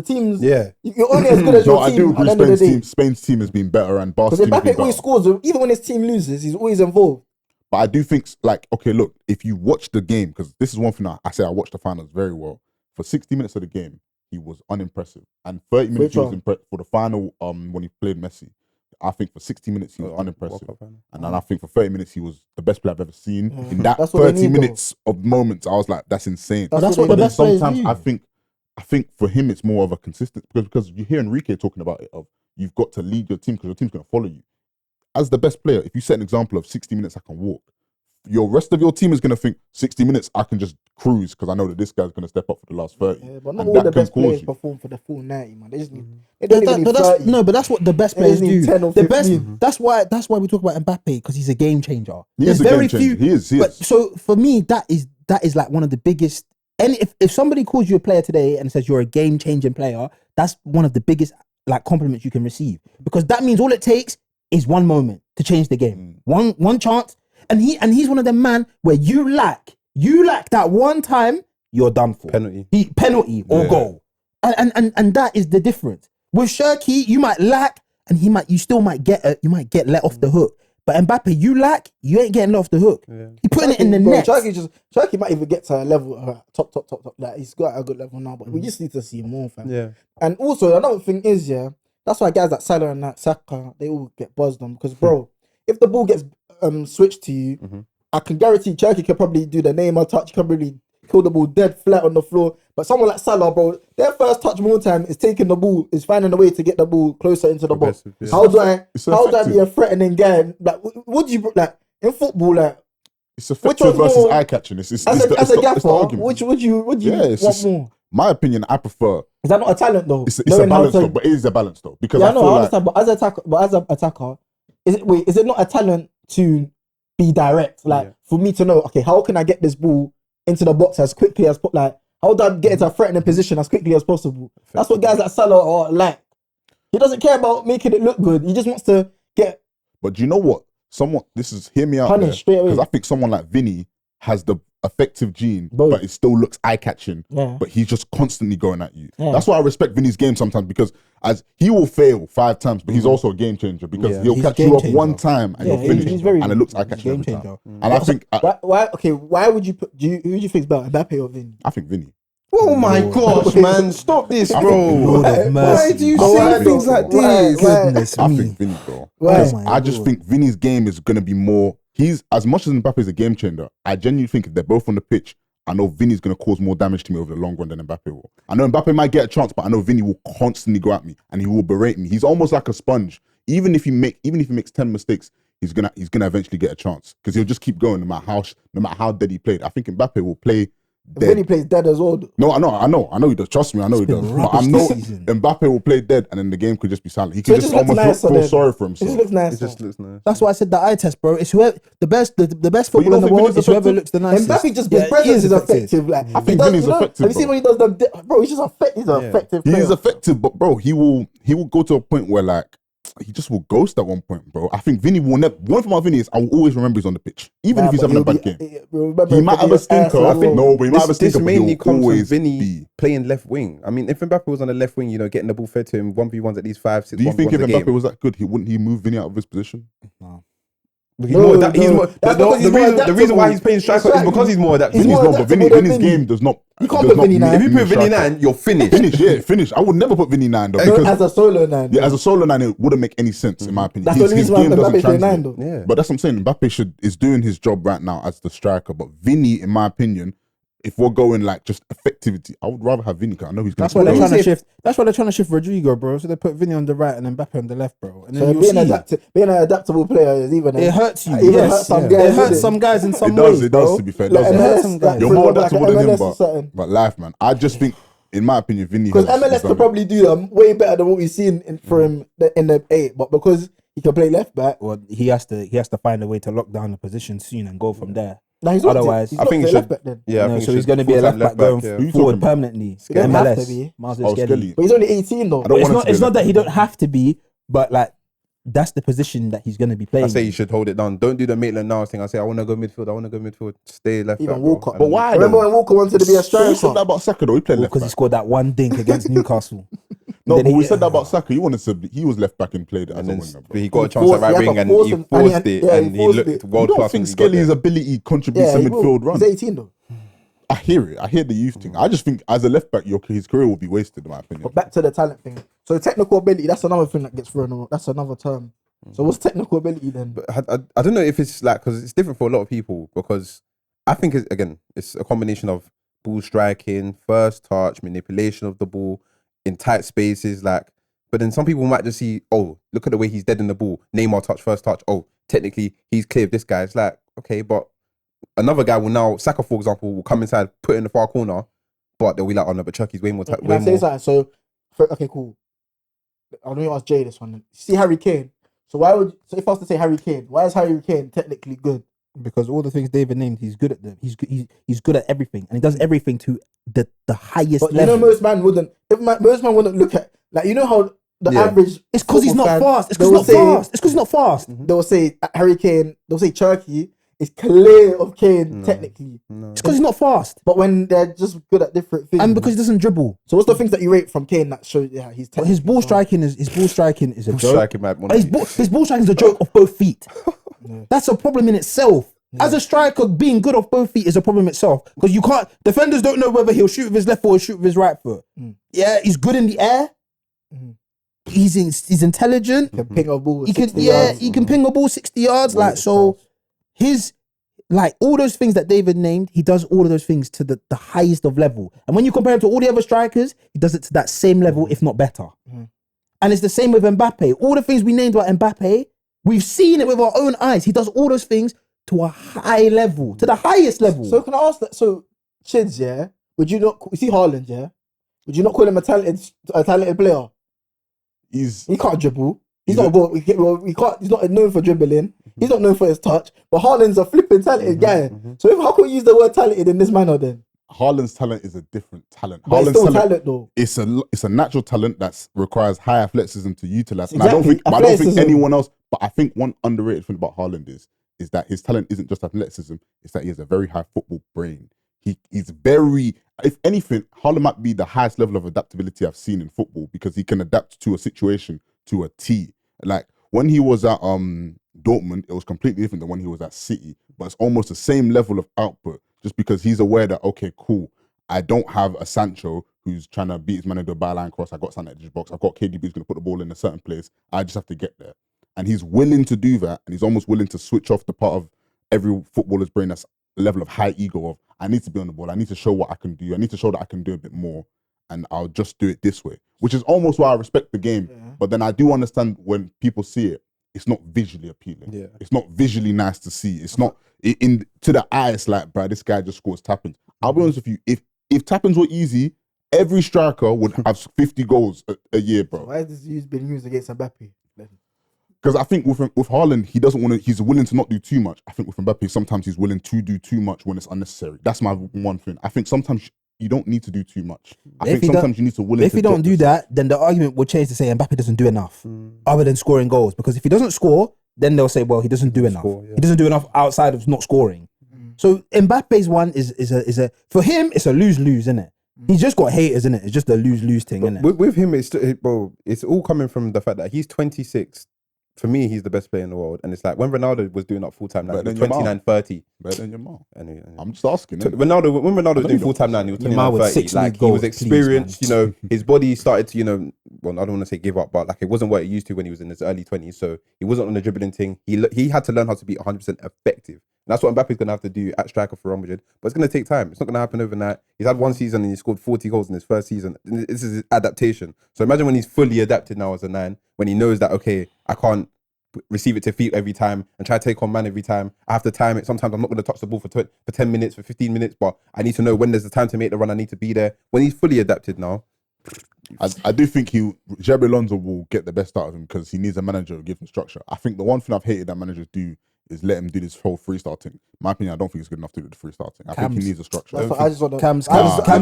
Yeah. You're only as good as No, your I team do at the agree. end of the day. Spain's team has been better and Barca's Because team has been Mbappe always better. scores, even when his team loses, he's always involved. But I do think, like, okay, look, if you watch the game, because this is one thing I say I watched the finals very well. For 60 minutes of the game, he was unimpressive, and 30 minutes Which he was one? impressed. For the final, when he played Messi, I think for 60 minutes he was unimpressive, and then I think for 30 minutes he was the best player I've ever seen. In that That's what they 30 need, minutes of moments, I was like, that's insane. That's what But the then best players sometimes do. I think for him it's more of a consistent because you hear Enrique talking about it of you've got to lead your team because your team's going to follow you. As the best player, if you set an example of 60 minutes I can walk, your rest of your team is going to think 60 minutes I can just cruise because I know that this guy's going to step up for the last 30. Yeah, but not And all that the can best cause players you. perform for the full 90, man. They just need. They don't even need But 30. that's what the best They players just need do. 10 or The best. 15. That's why we talk about Mbappe because he's a game changer. He There's is a very game changer. few. He is. But so for me, that is like one of the biggest. And if somebody calls you a player today and says you're a game changing player, that's one of the biggest like compliments you can receive because that means all it takes is one moment to change the game, one chance, and he's one of them man where you lack that one time you're done for penalty or goal, and that is the difference. With CHERKI, you might lack, and you still might get let off the hook. But Mbappe, you ain't getting let off the hook. He putting it in the net. CHERKI might even get to a level top. Like he's got a good level now, but we just need to see more, fam. Yeah. And also another thing is, that's why guys like Salah and that Saka, they all get buzzed on because, bro, if the ball gets switched to you, I can guarantee CHERKI can probably do the Neymar touch, can really kill the ball dead flat on the floor. But someone like Salah, bro, their first touch more time is taking the ball, is finding a way to get the ball closer into the box. Progressive, yeah. How do I effective. be a threatening guy? Like, would you like in football? Like, It's effective one's versus more- eye catching. It's as the a gaffer, argument. which would you Yeah, it's want just- more? My opinion, I prefer. Is that not a talent though? It's a Knowing how balance to- though, but it is a balance though because Yeah, I I know, feel I like understand. But as an attacker, is it not a talent to be direct? Like for me to know, okay, how can I get this ball into the box as quickly as like? How do I get into a threatening position as quickly as possible? That's what guys like Salah are like. He doesn't care about making it look good. He just wants to get But do you know what? Hear me out there. punished straight away. Because I think someone like Vinny has the effective gene, Both. but it still looks eye-catching. Yeah. But he's just constantly going at you. Yeah. That's why I respect Vinny's game sometimes because as he will fail 5 times, but he's also a game changer because Yeah. he'll He's a catch you game off changer. one time and Yeah, you're finished. he's very- and it looks he's a eye-catching game every time. changer. And I think why would you put? Who do you think is better, Mbappe or Vini? I think Vinny. Oh my gosh, man! Stop this, I bro. think Lord of Why mercy. do you I say think things Vinny, like bro. this? Goodness I me. think Vinny, bro. Why? Because Oh my I just Lord. think Vinny's game is going to be more. He's as much as Mbappe is a game changer. I genuinely think if they're both on the pitch, I know Vinny's going to cause more damage to me over the long run than Mbappe will. I know Mbappe might get a chance, but I know Vinny will constantly go at me and he will berate me. He's almost like a sponge. Even if he makes 10 mistakes, he's gonna eventually get a chance because he'll just keep going no matter how dead he played. I think Mbappe will play When he plays dead as well. No, I know he does. Trust me, I know he been does. But rubbish I know this season. Mbappe will play dead, and then the game could just be silent. He So could it just just looks almost nicer feel then. sorry for It himself. just looks nice. It just looks nice. That's why I said the eye test, bro. It's whoever the best you football in don't the think world Vinny's is whoever effective? looks the nicest. Mbappe just Yeah, his presence he is effective. Like, I think Vinny's effective, Have you seen bro. when he does them? Bro, he's just effective. He's an effective player. He's effective, but bro, he will go to a point where like he just will ghost at one point, bro. I think Vinny will never. One thing about Vinny is I will always remember he's on the pitch, even if he's having a bad game. He might have a stinker. I think No, but he might have a This stinker. But mainly he'll comes from always Vinny be. playing left wing. I mean, if Mbappe was on the left wing, you know, getting the ball fed to him, 1v1s at least 5, 6. Do you think if 1v1s a Mbappe game. was that good, wouldn't he move Vinny out of his position? He's more That's because he's more the reason why adaptable. he's playing striker is because he's more adaptable. He's more Vinny's not, but adaptable than Vinny's Vinny. game does not. You can't does put not Vinny nine. If you make put Vinny striker. 9, you're finished. Finish. I would never put Vinny 9 though. No, Because as a solo nine. yeah, as a solo 9, it wouldn't make any sense in my opinion. That's the only reason why game doesn't Mbappe play 9 translate. though. Yeah. But that's what I'm saying. Mbappe is doing his job right now as the striker. But Vinny, in my opinion, if we're going like just effectivity, I would rather have Vinny. 'Cause I know he's going That's why they're Let me trying to see if- shift. That's why they're trying to shift Rodrigo, bro. So they put Vinny on the right and Mbappe on the left, bro. And then So you'll being an adaptable player is even. it hurts you. It even Yes, hurts some yeah. guys, It hurts doesn't some guys in some It does. ways, It does. bro. To be fair, it Like does. MLS, MLS, like, You're for more example, like adaptable than him, MLS or something. but life, man. I just think, in my opinion, Vinny Because has MLS done could probably do them way better than what we've seen for him in the 8, but because he can play left back, Well, he has to find a way to lock down the position soon and go from there. now he's Otherwise, he's I think he left should- back then. Yeah, I No, think so he he's should going to be a full-time left back going yeah. Who you forward talking about? permanently. He don't have to MLS, be. Marcel Oh, Skelly. Skelly. But he's only 18 though. I don't want him to be It's not left that he back. don't have to be, but like that's the position that he's going to be playing. I say in. you should hold it down. Don't do the Maitland Niles thing. I say I want to go midfield. Stay left Even back, bro. Walker. And- But why? Remember though? when Walker wanted to be a So we said that striker? about Saka though. He played left because he back. scored that one dink against Newcastle. No, Then but he- we said that about Saka. He was left back and played as And a then winger. Bro. he got a He chance forced- at he right had to wing and force he him, forced and it he and he forced looked it. You world don't class. think when he got Skelly's there. ability contributes Yeah, to he will. midfield run? He's 18 though. I hear it. I hear the youth thing. I just think as a left back, his career will be wasted, in my opinion. But back to the talent thing. So technical ability, that's another thing that gets thrown around. That's another term. So what's technical ability then? But I don't know if it's like, because it's different for a lot of people, because I think it's a combination of ball striking, first touch, manipulation of the ball in tight spaces, like. But then some people might just see, oh, look at the way he's dead in the ball. Neymar touch, first touch. Oh, technically he's clear of this guy. It's like, okay, but another guy will now, Saka for example, will come inside, put it in the far corner, but they'll be like, oh no, but Cherki's way more. Can I say something? So, okay, cool. I'm going to ask Jay this one. See Harry Kane. So if I was to say Harry Kane, why is Harry Kane technically good? Because all the things David named, he's good at them. He's good at everything, and he does everything to the highest But you level. know, most man wouldn't. Most man wouldn't look at, like, you know how the Yeah. average. It's because he's football not fan, fast. It's they because will he's say- not fast. It's because he's not fast. They'll say Harry Kane. They'll say Cherki is clear of Kane technically, No. It's because he's not fast, but when they're just good at different things. and because he doesn't dribble. So what's the things that you rate from Kane that show he's But his ball striking is a joke. Striking might want His ball striking is a joke off both feet. That's a problem in itself. As a striker, being good off both feet is a problem itself, because you can't. Defenders don't know whether he'll shoot with his left foot or shoot with his right foot. Yeah, he's good in the air. He's intelligent. can ping a ball. He can 60 yards. he can ping a ball 60 yards. Like, so his, like, all those things that David named, he does all of those things to the highest of level. And when you compare him to all the other strikers, he does it to that same level, if not better. And it's the same with Mbappe. All the things we named about Mbappe, we've seen it with our own eyes. He does all those things to a high level, to the highest level. So can I ask that? So Chids, yeah, would you not? You see Haaland, yeah, would you not call him a talented player? He can't dribble. He's not a ball. He can't. He's not known for dribbling. He's not known for his touch. But Haaland's a flipping talented guy. So how can we use the word talented in this manner then? Haaland's talent is a different talent. But it's Haaland's still talent though. It's a natural talent that requires high athleticism to utilize. And Exactly. I don't think Athleticism. anyone else. But I think one underrated thing about Haaland is that his talent isn't just athleticism. It's that he has a very high football brain. He's very. If anything, Haaland might be the highest level of adaptability I've seen in football, because he can adapt to a situation to a T. Like when he was at Dortmund, it was completely different than when he was at City. But it's almost the same level of output, just because he's aware that, okay, cool, I don't have a Sancho who's trying to beat his man into a byline cross. I got Sancho at the box. I've got KDB who's going to put the ball in a certain place. I just have to get there. And he's willing to do that, and he's almost willing to switch off the part of every footballer's brain that's a level of high ego of, I need to be on the ball. I need to show what I can do. I need to show that I can do a bit more, and I'll just do it this way, which is almost why I respect the game. Yeah. But then I do understand when people see it, it's not visually appealing. Yeah. It's not visually nice to see. It's not to the eye. It's like, bro, this guy just scores tappings. I'll be honest with you. If tap-ins were easy, every striker would have 50 goals a year, bro. Why has this been used against Mbappe? Because I think with Haaland, he doesn't want to. He's willing to not do too much. I think with Mbappe, sometimes he's willing to do too much when it's unnecessary. That's my one thing. I think sometimes you don't need to do too much. I think sometimes you need to willing. If you don't do that, then the argument will change to say Mbappe doesn't do enough, other than scoring goals. Because if he doesn't score, then they'll say, well, he doesn't do enough. He doesn't do enough outside of not scoring. So Mbappe's one is a for him, it's a lose-lose, isn't it? He's just got haters, isn't it? It's just a lose-lose thing, isn't it? With him, it's all coming from the fact that he's 26. For me, he's the best player in the world. And it's like when Ronaldo was doing that full-time now, he was 29, 30. Better than your mom. Anyway. I'm just asking. When Ronaldo was doing full-time now, he was 29, 30. Like, he was experienced, his body started to, well, I don't want to say give up, but like it wasn't what it used to when he was in his early 20s. So he wasn't on the dribbling thing. He had to learn how to be 100% effective. And that's what Mbappe's going to have to do at striker for Real Madrid. But it's going to take time. It's not going to happen overnight. He's had one season and he scored 40 goals in his first season. This is his adaptation. So imagine when he's fully adapted now as a 9, when he knows that, okay, I can't receive it to feet every time and try to take on man every time. I have to time it. Sometimes I'm not going to touch the ball for 10 minutes, for 15 minutes, but I need to know when there's the time to make the run. I need to be there. When he's fully adapted now. I do think Xabi Alonso will get the best out of him because he needs a manager to give him structure. I think the one thing I've hated that managers do is let him do this whole freestyle thing. In my opinion, I don't think he's good enough to do the freestyle thing. I think he needs a structure. That's what I just want to. Cam's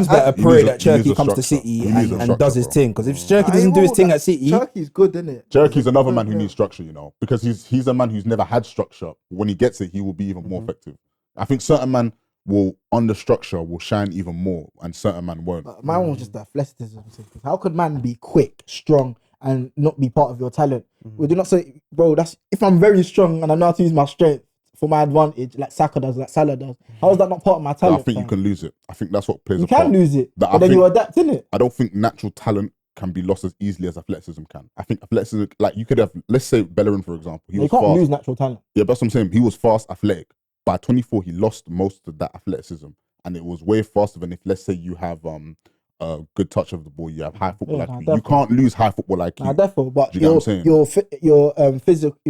better pray that Cherki comes to structure. City He needs a and structure, does his bro. thing. Because if Cherki doesn't do his thing at City, Cherki's good, isn't it? Cherki's another man who needs structure, because he's a man who's never had structure. When he gets it, he will be even more effective. I think certain man will, under structure, will shine even more, and certain man won't. My one was just the athleticism. How could man be quick, strong, and not be part of your talent? We do not say, bro, that's if I'm very strong and I know how to use my strength for my advantage, like Saka does, like Salah does. How is that not part of my talent? I think you can lose it. I think that's what plays You a part. can lose it, but then you adapt, innit? I don't think natural talent can be lost as easily as athleticism can. I think athleticism, like you could have, let's say Bellerin, for example. You can't lose natural talent. Yeah, that's what I'm saying. He was fast, athletic. By 24, he lost most of that athleticism. And it was way faster than if, let's say, you have a good touch of the ball, you have high football IQ. You can't lose high football IQ. Nah, therefore, but you get what I'm saying? your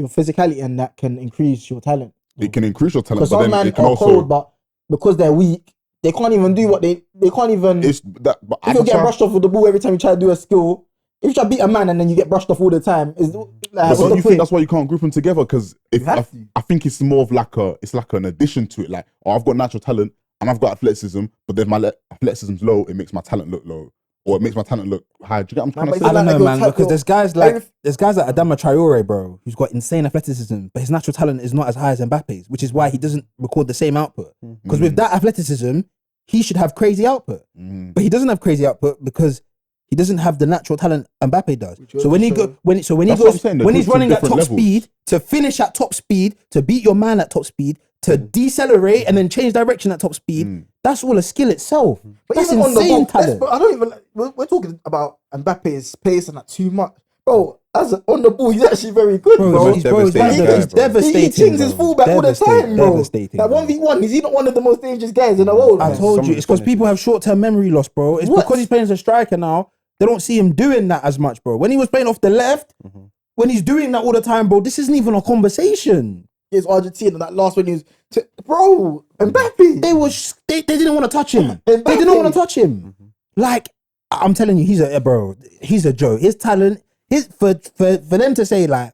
physicality and that can increase your talent. It can increase your talent, Because but some then men it can are also cold, but because they're weak, they can't even do what they can't even. It's that. But if you get brushed off with the ball every time you try to do a skill, if you try to beat a man and then you get brushed off all the time, is like, but what's do the you point? think that's why you can't group them together? Because have I think it's more of like an addition to it. Like, oh, I've got natural talent and I've got athleticism, but then my athleticism's low, it makes my talent look low. Or it makes my talent look high. Do you get what I'm trying to say? I don't know, man, because there's guys like Adama Traore, bro, who's got insane athleticism, but his natural talent is not as high as Mbappe's, which is why he doesn't record the same output. Because with that athleticism, he should have crazy output, but he doesn't have crazy output because he doesn't have the natural talent Mbappe does. So when he's running at top speed, to finish at top speed, to beat your man at top speed, to decelerate and then change direction at top speed, that's all a skill itself. But that's even insane on the ball, talent. I don't even. We're talking about Mbappe's pace and that too much, bro. On the ball, he's actually very good, bro. He's devastating, devastating. He chings his fullback all the time, bro. Devastating, Like 1v1, is he not one of the most dangerous guys in the world? I man? told you, it's because people have short-term memory loss, bro. It's because he's playing as a striker now. They don't see him doing that as much, bro. When he was playing off the left, when he's doing that all the time, bro, this isn't even a conversation. It's Argentina, that last one he was, bro, Mbappe. They didn't want to touch him. Mbappe. They didn't want to touch him. Like, I'm telling you, he's a joke. His talent, for them to say like,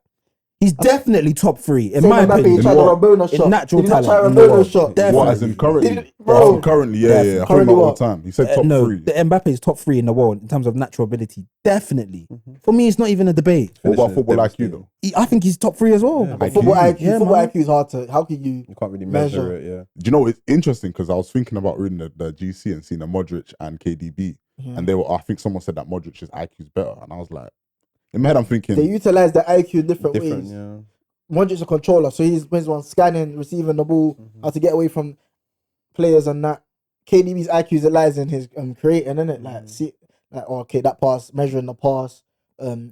he's definitely top 3 in my Mbappe opinion. tried a Rabona shot. In natural Did he not talent. try a Rabona shot? Definitely. What, as in currently? Bro. Currently, yeah. I thought Currently about all what? the time. He said top No, 3. the Mbappe is top 3 in the world in terms of natural ability. Definitely. For me, it's not even a debate. What about football IQ though? I think he's top 3 as well. IQ. Football IQ, Yeah, football man. IQ is hard to. How can you? You can't really measure it, yeah. Do you know it's interesting because I was thinking about reading the GC and seeing a Modric and KDB, and I think someone said that Modric's IQ is better, and I was like, in my head I'm thinking They utilize the IQ in different ways. Yeah. Modric's a controller, so he's one scanning, receiving the ball, how to get away from players and that. KDB's IQ lies in his creating, innit? Okay, that pass, measuring the pass,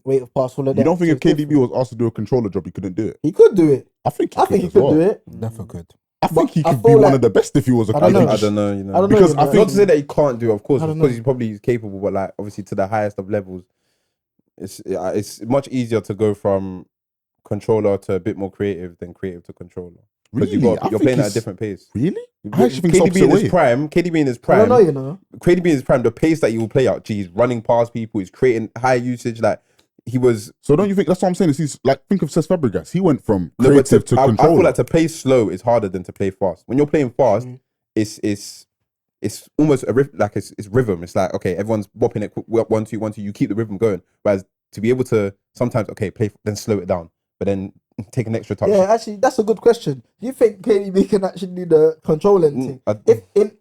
rate of pass, all of that. You don't think So if KDB was asked to do a controller job, he couldn't do it? he could do it? I think he could do it. Definitely good. I think he I could feel be one like- of the best if he was a I don't know. I don't know, you know. I don't Because know. I Not think to say that he can't do it, of course, I don't because know. he's probably capable, but like obviously to the highest of levels, it's much easier to go from controller to a bit more creative than creative to controller. because Really? I you're think playing at a it's- different pace. Really? I actually think it's KDB in opposite his way. prime, KDB in his I don't prime, know, you know. KDB in his prime, the pace that he will play out, he's running past people, he's creating high usage. Like he was. So don't you think that's what I'm saying? Is he's like, think of Cesc Fabregas. He went from No, but creative to I controller. feel like to play slow is harder than to play fast. When you're playing fast, it's almost it's rhythm. It's like, okay, everyone's bopping it 1 2 1 2. You keep the rhythm going. Whereas to be able to sometimes play, then slow it down, but then take an extra touch. Yeah, actually, that's a good question. Do you think KDB can actually do the controlling thing?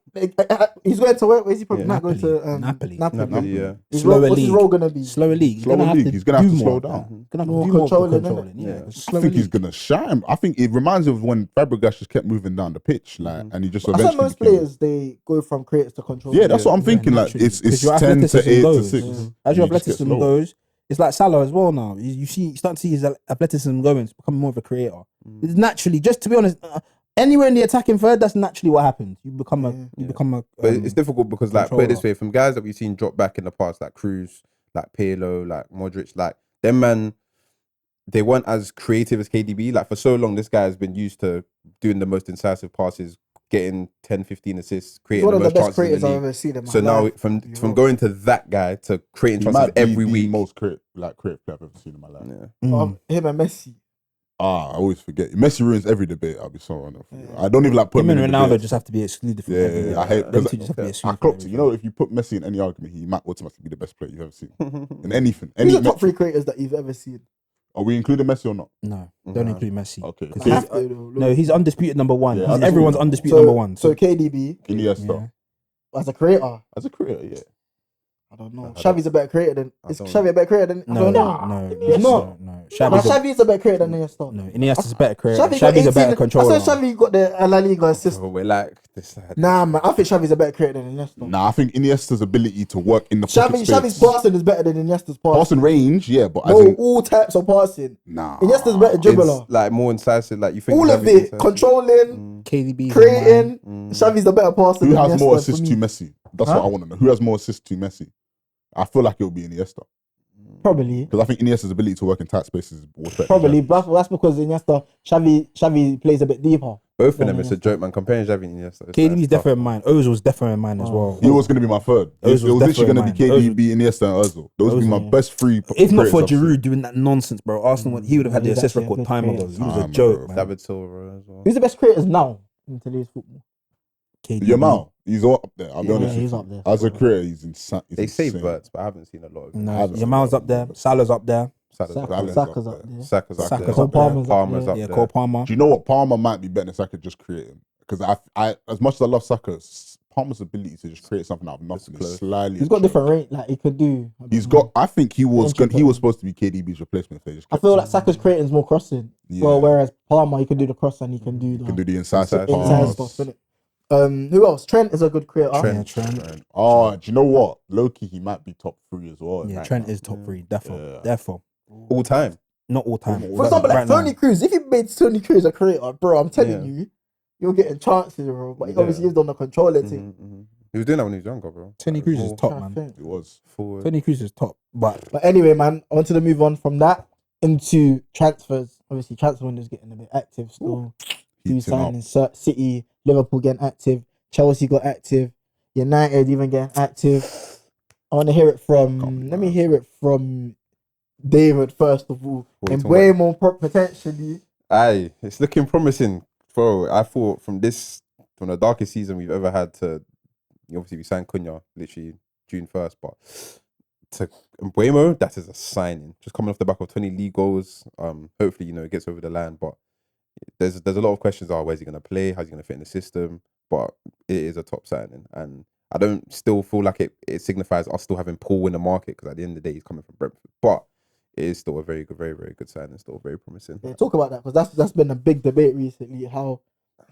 He's going to where? Where's he probably not going to Napoli. Napoli, yeah. What's his role gonna be? Slower league. Slower league. He's gonna have to slow down. Gonna have More to do more controlling, controlling. innit? Yeah. I Slower think he's league. gonna shine. I think it reminds me of when Fabregas just kept moving down the pitch, like, and he just I said eventually. most became- players they go from creators to control. Yeah, that's what I'm thinking. Like, naturally. it's 'Cause your 10 to athleticism 8 to goes. 6. As your You just get athleticism slower. goes, it's like Salah as well now. You start to see his athleticism going. It's becoming more of a creator. It's naturally, just to be honest, anywhere in the attacking third, that's naturally what happens. You become a. But it's difficult because, like, put it this controller. way, from guys that we've seen drop back in the past, like Cruz, like Pirlo, like Modric, like them man, they weren't as creative as KDB. Like for so long, this guy has been used to doing the most incisive passes, getting 10, 15 assists, He's creating one the of the most best chances in creators the I've league. ever seen in my So now, life. from going to that guy to creating He chances might be every the week. most creative player I've ever seen in my life. Yeah. Him and Messi. I always forget. Messi ruins every debate. I'll be so honest. I don't even like putting Him him and in Ronaldo debates. just have to be excluded from Yeah, everything. I hate- Them 'cause two just have to be I excluded. clocked it. You know, if you put Messi in any argument, he might automatically be the best player you've ever seen in anything. Who's Any the top metric. 3 creators that you've ever seen? Are we including Messi or not? No, don't include Messi. Okay. 'Cause I have he's- to, though. no, he's undisputed number one. Yeah, He's undisputed everyone's number undisputed so, number one. So KDB Iniesta. as a creator, As a creator, yeah. I don't know. I Xavi's a better creator than. Is don't Xavi a better creator than? I no, don't no, know. no, He's not. no. Xavi's a better creator than Iniesta. No, Iniesta's a better creator. Xavi got Xavi's a better 18 controller. I said Xavi got the La Liga assist. So we're like this. Nah, man, I think Xavi's a better creator than Iniesta. Nah, I think Iniesta's ability to work in the pocket Xavi's space. passing is better than Iniesta's passing. Passing range, yeah, but as No, in, all types of passing. nah. Iniesta's better dribbler. It's like more incisive. Like you think All of Xavi's it, incisive? controlling, KDB, creating. Xavi's the better passer. Who than has more Iniesta assists for to me. Messi? That's Huh? what I want to know. Who has more assists to Messi? I feel like it will be Iniesta. Probably. Because I think Iniesta's ability to work in tight spaces is more better. Probably, but that's because Iniesta, Xavi plays a bit deeper. Both of Yeah, them, it's a joke, man. Comparing Xavi and Iniesta. it's KDB's tough. definitely in mine. Ozil's definitely in mine as well. He was going to be my third. It was Ozil's literally going to definitely be KDB, Iniesta, and Ozil. Those would be my Ozil, best three. If not for creators I've seen. Giroud doing that nonsense, bro, Arsenal, he would have had the He's assist actually a record good time creator. ago. He was a Time joke, ago. man. David Silva as well. Who's the best creators now in today's football? KDB. Yamal, he's all up there. I'll be Yeah, honest. he's with up you. there. As a creator, he's insane. They say Verts, but I haven't seen a lot of. No, haven't Yamal's seen up there. Salah's up there. Saka's up Saka's there. up there. Saka's up Saka's there. up there. Palmer's up Yeah, there. Cole Palmer. Do you know what? Palmer might be better than Saka just creating. Because I, as much as I love Saka, Palmer's ability to just create something out of nothing is slightly. He's got different range. Like he could do. He's got. I think he was supposed to be KDB's replacement. If they just I kept feel him. like Saka's creating is more crossing. Yeah. Well, whereas Palmer, he can do the cross and he can do the He can do the incisive Inside inside pass. stuff. Innit? Who else? Trent is a good creator. Yeah, Trent. Oh, do you know what? Loki, he might be top 3 as well. Yeah, right Trent now. is top 3. Therefore, Yeah. therefore, All time. not all time. For example, like Right now. Tony Cruz. If you made Tony Cruz a creator, bro, I'm telling Yeah. you, you're getting chances, bro. But he obviously is on the controller thing. He was doing that when he was younger, bro. Tony Cruz is More top, I man. think. It was. forward. Tony Cruz is top, but But anyway, man, I wanted to move on from that into transfers. Obviously, transfer window's getting a bit active still. Two Heating up. signings: City, Liverpool getting active, Chelsea got active, United even getting active. I want to hear it Can't from. be Let me mad. hear it from David first of all, What are and you way talking more potentially. Aye, it's looking promising, bro. I thought from the darkest season we've ever had to, obviously we signed Cunha literally June 1st, but to Mbuemo, that is a signing. Just coming off the back of 20 league goals. Hopefully, it gets over the line, but there's a lot of questions. Where's he going to play? How's he going to fit in the system? But it is a top signing, and I don't still feel like it signifies us still having Paul in the market, because at the end of the day he's coming from Brentford, but it is still a very good, very, very good signing. Still very promising. Yeah, talk about that because that's been a big debate recently. How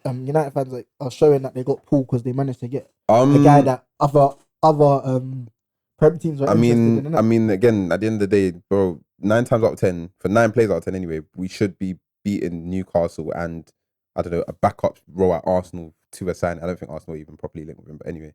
United fans are showing that they got Paul because they managed to get the guy that other prep teams were interested in. I mean, again, at the end of the day, bro, 9 times out of 10, for 9 plays out of 10 anyway, we should be beating Newcastle and, I don't know, a backup role at Arsenal to a sign. I don't think Arsenal even properly linked with him, but anyway.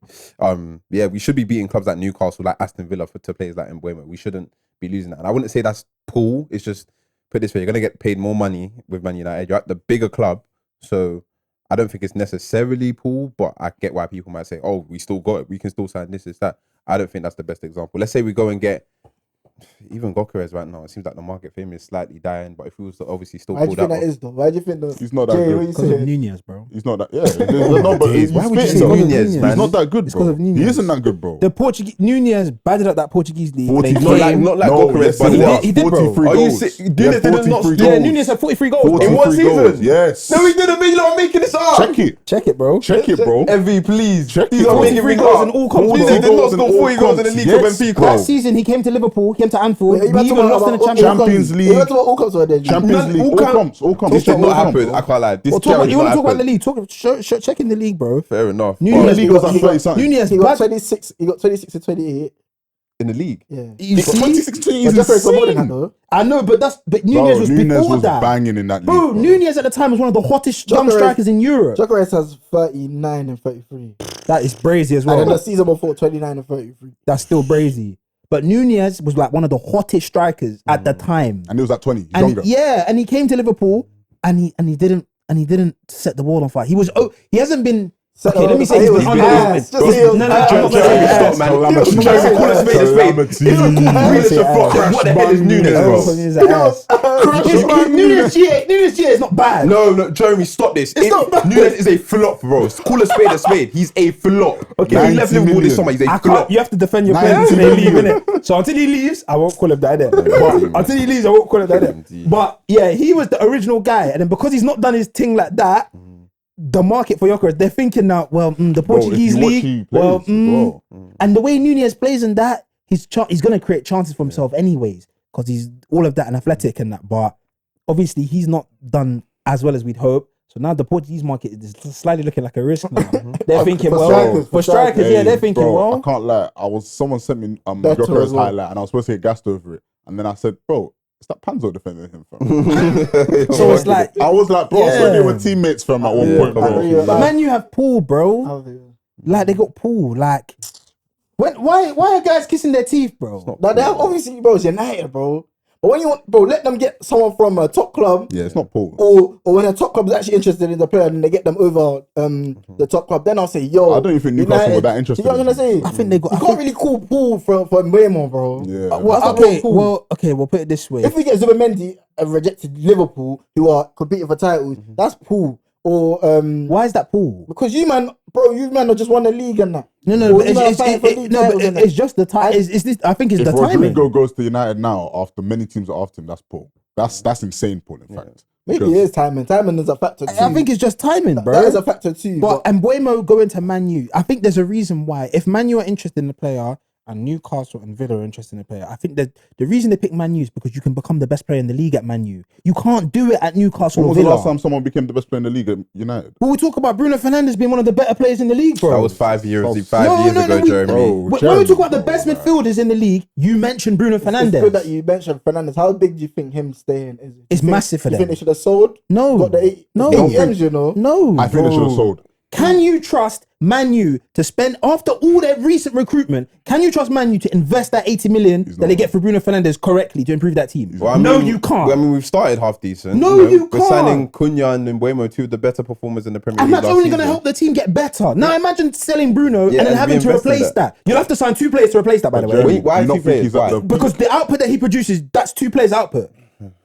Yeah, we should be beating clubs like Newcastle, like Aston Villa to players like Mbuemo. We shouldn't be losing that. And I wouldn't say that's Paul. It's just, put it this way, you're going to get paid more money with Man United. You're at the bigger club, So I don't think it's necessarily Paul, but I get why people might say, "Oh, we still got it. We can still sign this, that." I don't think that's the best example. Let's say we go and get even Gokeres right now. It seems like the market fame is slightly dying, but if we was to obviously still Why do pull you think that that off, is though? Why do you think that? He's not that Jay, good. what you Because of say? Nunez, bro. He's not that. Yeah, no, but he's Why would you fit, say though. Nunez, He's man? not that good, It's bro. 'cause of Nunez. He isn't that good, bro. The Portuguese Nunez battered up that Portuguese league. 43. They not like came- not like No, Gokeres, yes, but he it did- was. he did, bro. 43 Are you goals. sick? He had Nunez didn't 43 Yeah, goals. Nunez had 43 goals. 43 In one season? goals, yes. No, he didn't. You lot are making this up. Check it. Check it, bro. Check it, bro. MV, please. Check These it, are bro. making 43 me goals up. in all comps, Nunez bro. did not score 40 goals in the league for Yes, Benfica. bro. Last season, he came to Liverpool, came to Anfield. Wait, He even lost in the Champions League. You talk about all cups or then? Champions League, all comps. This did not happen. I I can't lie. This Well, Jerry did you not want to talk about the happen. league? Check in the league, bro. Fair enough. Nunez- But League was like 30 something. Nunez He got bad. 26. He got 26 to 28. in the league, Yeah. You see? 2016 But is Jeffrey got more than that insane. though. I know, but Nunez was Nunez before was that. banging in that league. Bro, Nunez at the time was one of the hottest young Gyökeres- strikers in Europe. Gyökeres has 39 and 33. That is brazy as And then the well. season before 29 and 33. That's still brazy. But Nunez was like one of the hottest strikers at the time. And it was at 20. He's And younger. yeah, and he came to Liverpool and he didn't set the world on fire. He hasn't been. Okay, let me say He he's was been ass. Just No, say he was no, ass. I'm not gonna Jeremy, say stop, ass. man. Calamity. Jeremy, call a spade a spade. Calamity. If you call Grealish a flop, Crash what the hell is bang Nunez, Nunez. bro? He's an ass. Nunez G is not bad. No, Jeremy, stop this. Nunez is a flop, bro. Call a spade a spade. He's a flop. Okay, he left 90 Liverpool this million. summer. He's a I flop. can't. You have to defend your 90 players until they leave, million. innit? So until he leaves, I won't call him that. Innit? But until he leaves, I won't call him that. Innit? But yeah, he was the original guy, and then because he's not done his thing like that, the market for Gyökeres, they're thinking now, well, the Portuguese if you watch league, he plays well, as well. and the way Nunez plays in that, he's going to create chances for himself anyways, because he's all of that and athletic and that. But obviously, he's not done as well as we'd hope. So now the Portuguese market is slightly looking like a risk now. They're thinking, For well, strikers, for strikers, yeah, they're thinking, bro, well, I can't lie. Someone sent me Better Gyökeres as well. highlight, and I was supposed to get gassed over it. And then I said, bro, is that Panzo defending him, fam? so it's like, I was like, bro, I thought they Yeah. were teammates, fam, at one Yeah, point, come bro. on. Yeah. but man, you have Paul, bro. Oh, Like they got Paul. Like, why are guys kissing their teeth, bro? Now they have obviously, bro, it's United, bro. But when you want, bro, let them get someone from a top club, Yeah, it's not Paul. or when a top club is actually interested in the player and they get them over the top club, then I'll say, yo. I don't even think Newcastle were that interested You know what I'm in gonna say? I think they got. You can't really call Paul for Mbeumo, bro. Yeah. Well, That's not okay, Paul. we'll put it this way. If we get Zubimendi rejected Liverpool, who are competing for titles, that's Paul. Or Why is that Paul? because you man have just won the league and that. No, Or but you man are fighting for league titles and that. it's just the time. It's this. I think it's If the timing. Rodrigo goes to United now, after many teams are after him, that's Paul. That's insane, Paul, in fact. Maybe Because- it is timing. Timing is a factor too. I think it's just timing, bro. that is a factor too. But Mbeumo going to Man U, I think there's a reason why. If Man U are interested in the player and Newcastle and Villa are interested in the player, I think that the reason they pick Man U is because you can become the best player in the league at Man U. You can't do it at Newcastle When or was the Villa. last time someone became the best player in the league at United? But we talk about Bruno Fernandes being one of the better players in the league, bro. That was 5 years. No, 5 years ago, we- Jeremy. Bro, When we Jeremy, talk about the bro, best man. midfielders in the league, you mentioned Bruno it's Fernandes. good that you mentioned Fernandes. How big do you think him staying is? It's massive for You them. think they should have sold? No. Got the eight No. M's, you know? No. I think they should have sold. Can you trust Man U to spend, after all their recent recruitment, can you trust Man U to invest that 80 million that they not. get for Bruno Fernandes correctly to improve that team? Well, I No, mean, you can't. I mean, we've started half decent. No, you We're can't. signing Cunha and Mbeumo, two of the better performers in the Premier And League that's last only going to season. help the team get better. Now imagine selling Bruno Yeah, and then and having to reinvest in replace that. that. You'll have to sign 2 players to replace that, by the way. Jeremy, Why do you two not think players? he's at Why? the Because the output that he produces, that's 2 players' output.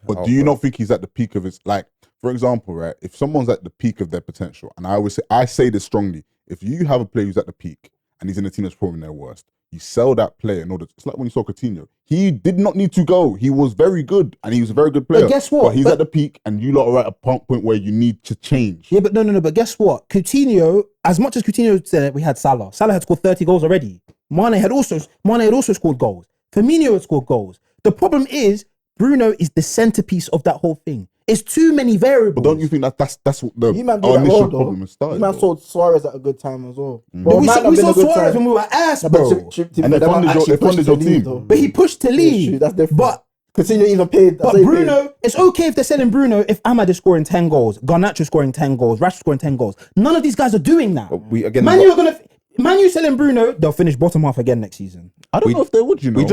But do you not think he's at the peak of his, like, for example, right? If someone's at the peak of their potential, and I say this strongly, if you have a player who's at the peak and he's in a team that's probably their worst, you sell that player in order. It's like when you saw Coutinho. He did not need to go. He was very good, and he was a very good player. guess what? But he's But- at the peak, and you lot are at a point where you need to change. Yeah, but no. But guess what? Coutinho, as much as Coutinho said, we had Salah. Salah had scored 30 goals already. Mane had also scored goals. Firmino had scored goals. The problem is Bruno is the centerpiece of that whole thing. It's too many variables. But don't you think that's what You man the do that initial well, though. problem has started? You man though? sold Suarez at a good time as well. But we saw Suarez when we were ass, bro. And they funded your team. But he pushed to leave. true, that's different. But Coutinho even paid. But Bruno, it's okay if they're selling Bruno if Ahmad is scoring 10 goals, Garnacho scoring 10 goals, Rashford scoring 10 goals. None of these guys are doing that. We again. Man U selling Bruno, they'll finish bottom half again next season. I don't know if they would. You know,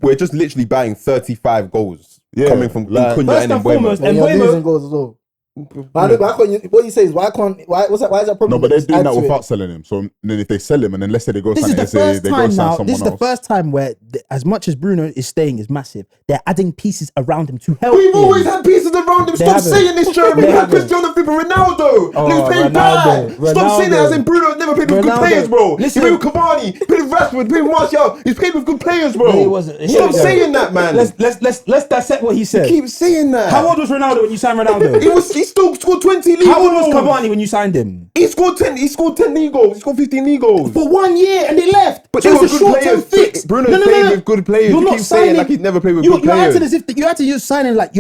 we're just literally buying 35 goals Yeah, coming from like- Cunha First and and Mbeumo. foremost, and you're losing Mbeumo, goals as well. Why can't you, what you say is why is that problem? No, but they're doing Add that to it. without selling him. So then if they sell him, and then let's say they go This sign is the SA, first they go time sign now. someone This is the else. first time where, as much as Bruno is staying is massive, they're adding pieces around him to help We've him. always had pieces around him. They Stop haven't. saying this, Jeremy. They We had haven't. Cristiano Ronaldo. Ronaldo. Oh, And he was playing Ronaldo. bad. Stop saying that as in Bruno never played with good Ronaldo. players, bro. Listen. He played with Cavani, he played with Rashford, he played with Martial. He's played with good players, bro. No, he wasn't. Here Stop we go. saying that, man. Let's dissect what he said. Keep saying that. How old was Ronaldo when you signed Ronaldo? He still scored 20 league How old was goals. Cavani when you signed him? He scored 10 league goals. He scored 15 league goals. For 1 year and they left. But So they it's were a good short-term players. fix. Bruno's played with good players. You're You not keep saying signing like he's never played with you're good players. acting as if you're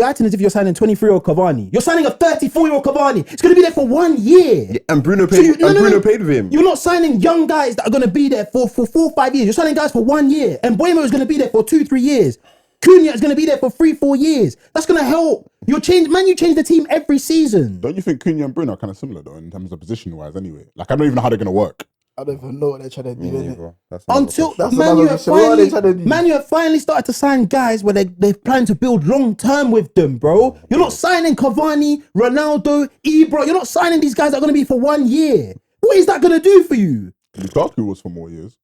acting as if you're signing 23-year-old Cavani. You're signing a 34-year-old Cavani. It's going to be there for 1 year. Yeah, and Bruno So played. Bruno played with him. You're not signing young guys that are going to be there for 4 or 5 years. You're signing guys for 1 year. And Buemo is going to be there for 2-3 years. Cunha is going to be there for 3-4 years. That's going to help. You change the team every season. Don't you think Cunha and Bruno are kind of similar though in terms of position wise? Anyway, like I don't even know how they're gonna work. I don't even know what they're trying to do. innit? Until That's Man another U have mission. What are they trying to do? Man U have finally started to sign guys where they're planning to build long term with them, bro. You're not signing Cavani, Ronaldo, Ibra. You're not signing these guys that are going to be for 1 year. What is that going to do for you? Lukaku was for more years.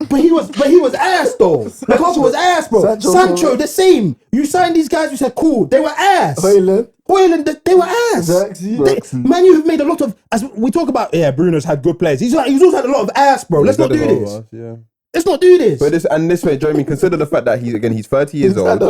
But he was ass though. Lukaku was ass, bro. Sancho, the same. You signed these guys. You said cool. They were ass. Hoyland, they were ass. Man, you have made a lot of. As we talk about, Bruno's had good players. He's also had a lot of ass, bro. Let's not do this. Yeah. Let's not do this. But this way, Jeremy, consider the fact that he's 30 years old.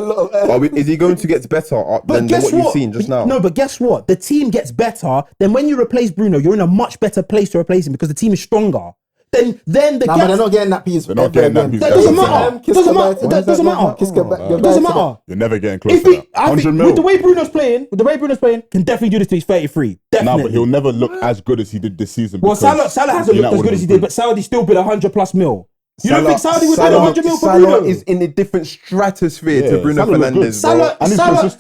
Is he going to get better than what you've seen just now? No, but guess what? The team gets better. Then when you replace Bruno, you're in a much better place to replace him because the team is stronger. Then the Nah, but they're not getting that piece. They're not getting that piece. That doesn't matter. Doesn't matter. That doesn't matter. It doesn't matter. You're never getting close If to he, that. I 100 think mil. with the way Bruno's playing, can definitely do this till he's 33. Definitely. No, but he'll never look as good as he did this season. Well, because Salah hasn't looked as good as he did, but Saudi still bid 100+ mil. You don't think Saudi would bid 100 mil for Bruno? Salah is in a different stratosphere to Bruno Salah looks good.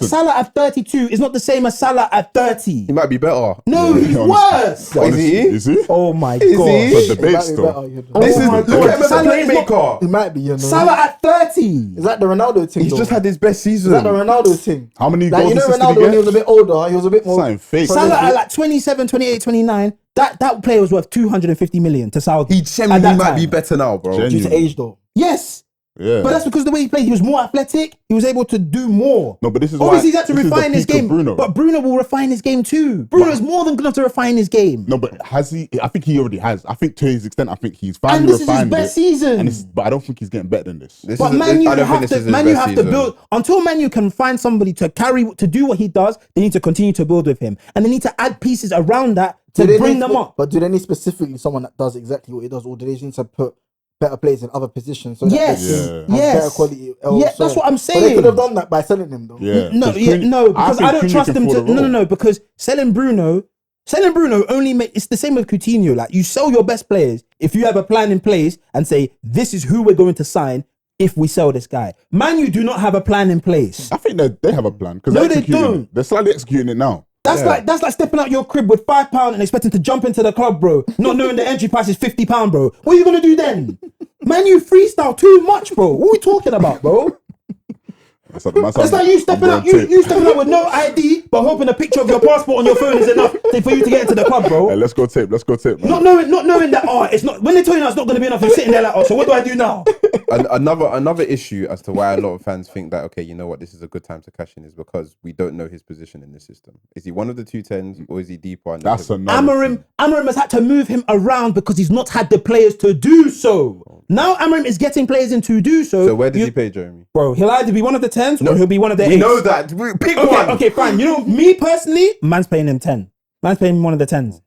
Fernandes. Salah at 32 is not the same as Salah at 30. He might be better. No, he's worse. Is he? Oh my Is god. he? It's a debate still. This is my look God. at him as a Salah is not- playmaker. It might be, you know. Salah at 30. Is that the Ronaldo thing? He's though? just had his best Is that the season. Ronaldo thing? How many Like, goals you know assists did Ronaldo he when he get? was a bit older, he was a bit more. Something fake. Salah at like 27, 28, 29. That player was worth 250 million to Saudi. He at genuinely that might time. be better now, bro. Gen- Due to age though. Yes. Yeah. But that's because the way he played, he was more athletic. He was able to do more. No, but this is Obviously, why he's had to this is the refine his peak of game. Bruno. But Bruno will refine his game too. Bruno is more than good enough to refine his game. No, but has he? I think he already has. I think to his extent, I think he's And finally this is his refined best it. season. But I don't think he's getting better than this. But Man U have to build until Man U can find somebody to do what he does. They need to continue to build with him, and they need to add pieces around that to bring them up. But do they need specifically someone that does exactly what he does, or do they just need to put better players in other positions so Yes. that they Yeah. can have better quality? Yeah, that's what I'm But they saying. could have done that by selling him though. Yeah. No, because I don't trust them to. No, because selling Bruno only it's the same with Coutinho. Like you sell your best players if you have a plan in place and say this is who we're going to sign if we sell this guy. Man, you do not have a plan in place. I think they have a plan because No, they don't. They're slightly executing it now. That's like stepping out your crib with £5 and expecting to jump into the club, bro. Not knowing the entry price is £50, bro. What are you gonna do then? Man, you freestyle too much, bro. What are we talking about, bro? That's like you stepping out, you stepping out with no ID, but hoping a picture of your passport on your phone is enough for you to get into the club, bro. Hey, let's go tape, man. Not knowing that it's not when they tell you now it's not gonna be enough. You're sitting there like, so what do I do now? Another issue as to why a lot of fans think that okay, you know what, this is a good time to cash in is because we don't know his position in the system. Is he one of the 210s or is he deeper? That's another. Amorim has had to move him around because he's not had the players to do so. Now Amorim is getting players in to do so. So where does he play, Jeremy? Bro, he'll either be one of the 10s or he'll be one of the 8s. We know that. Pick one. Okay, fine. You know, me personally, man's paying him 10. Man's paying him one of the 10s.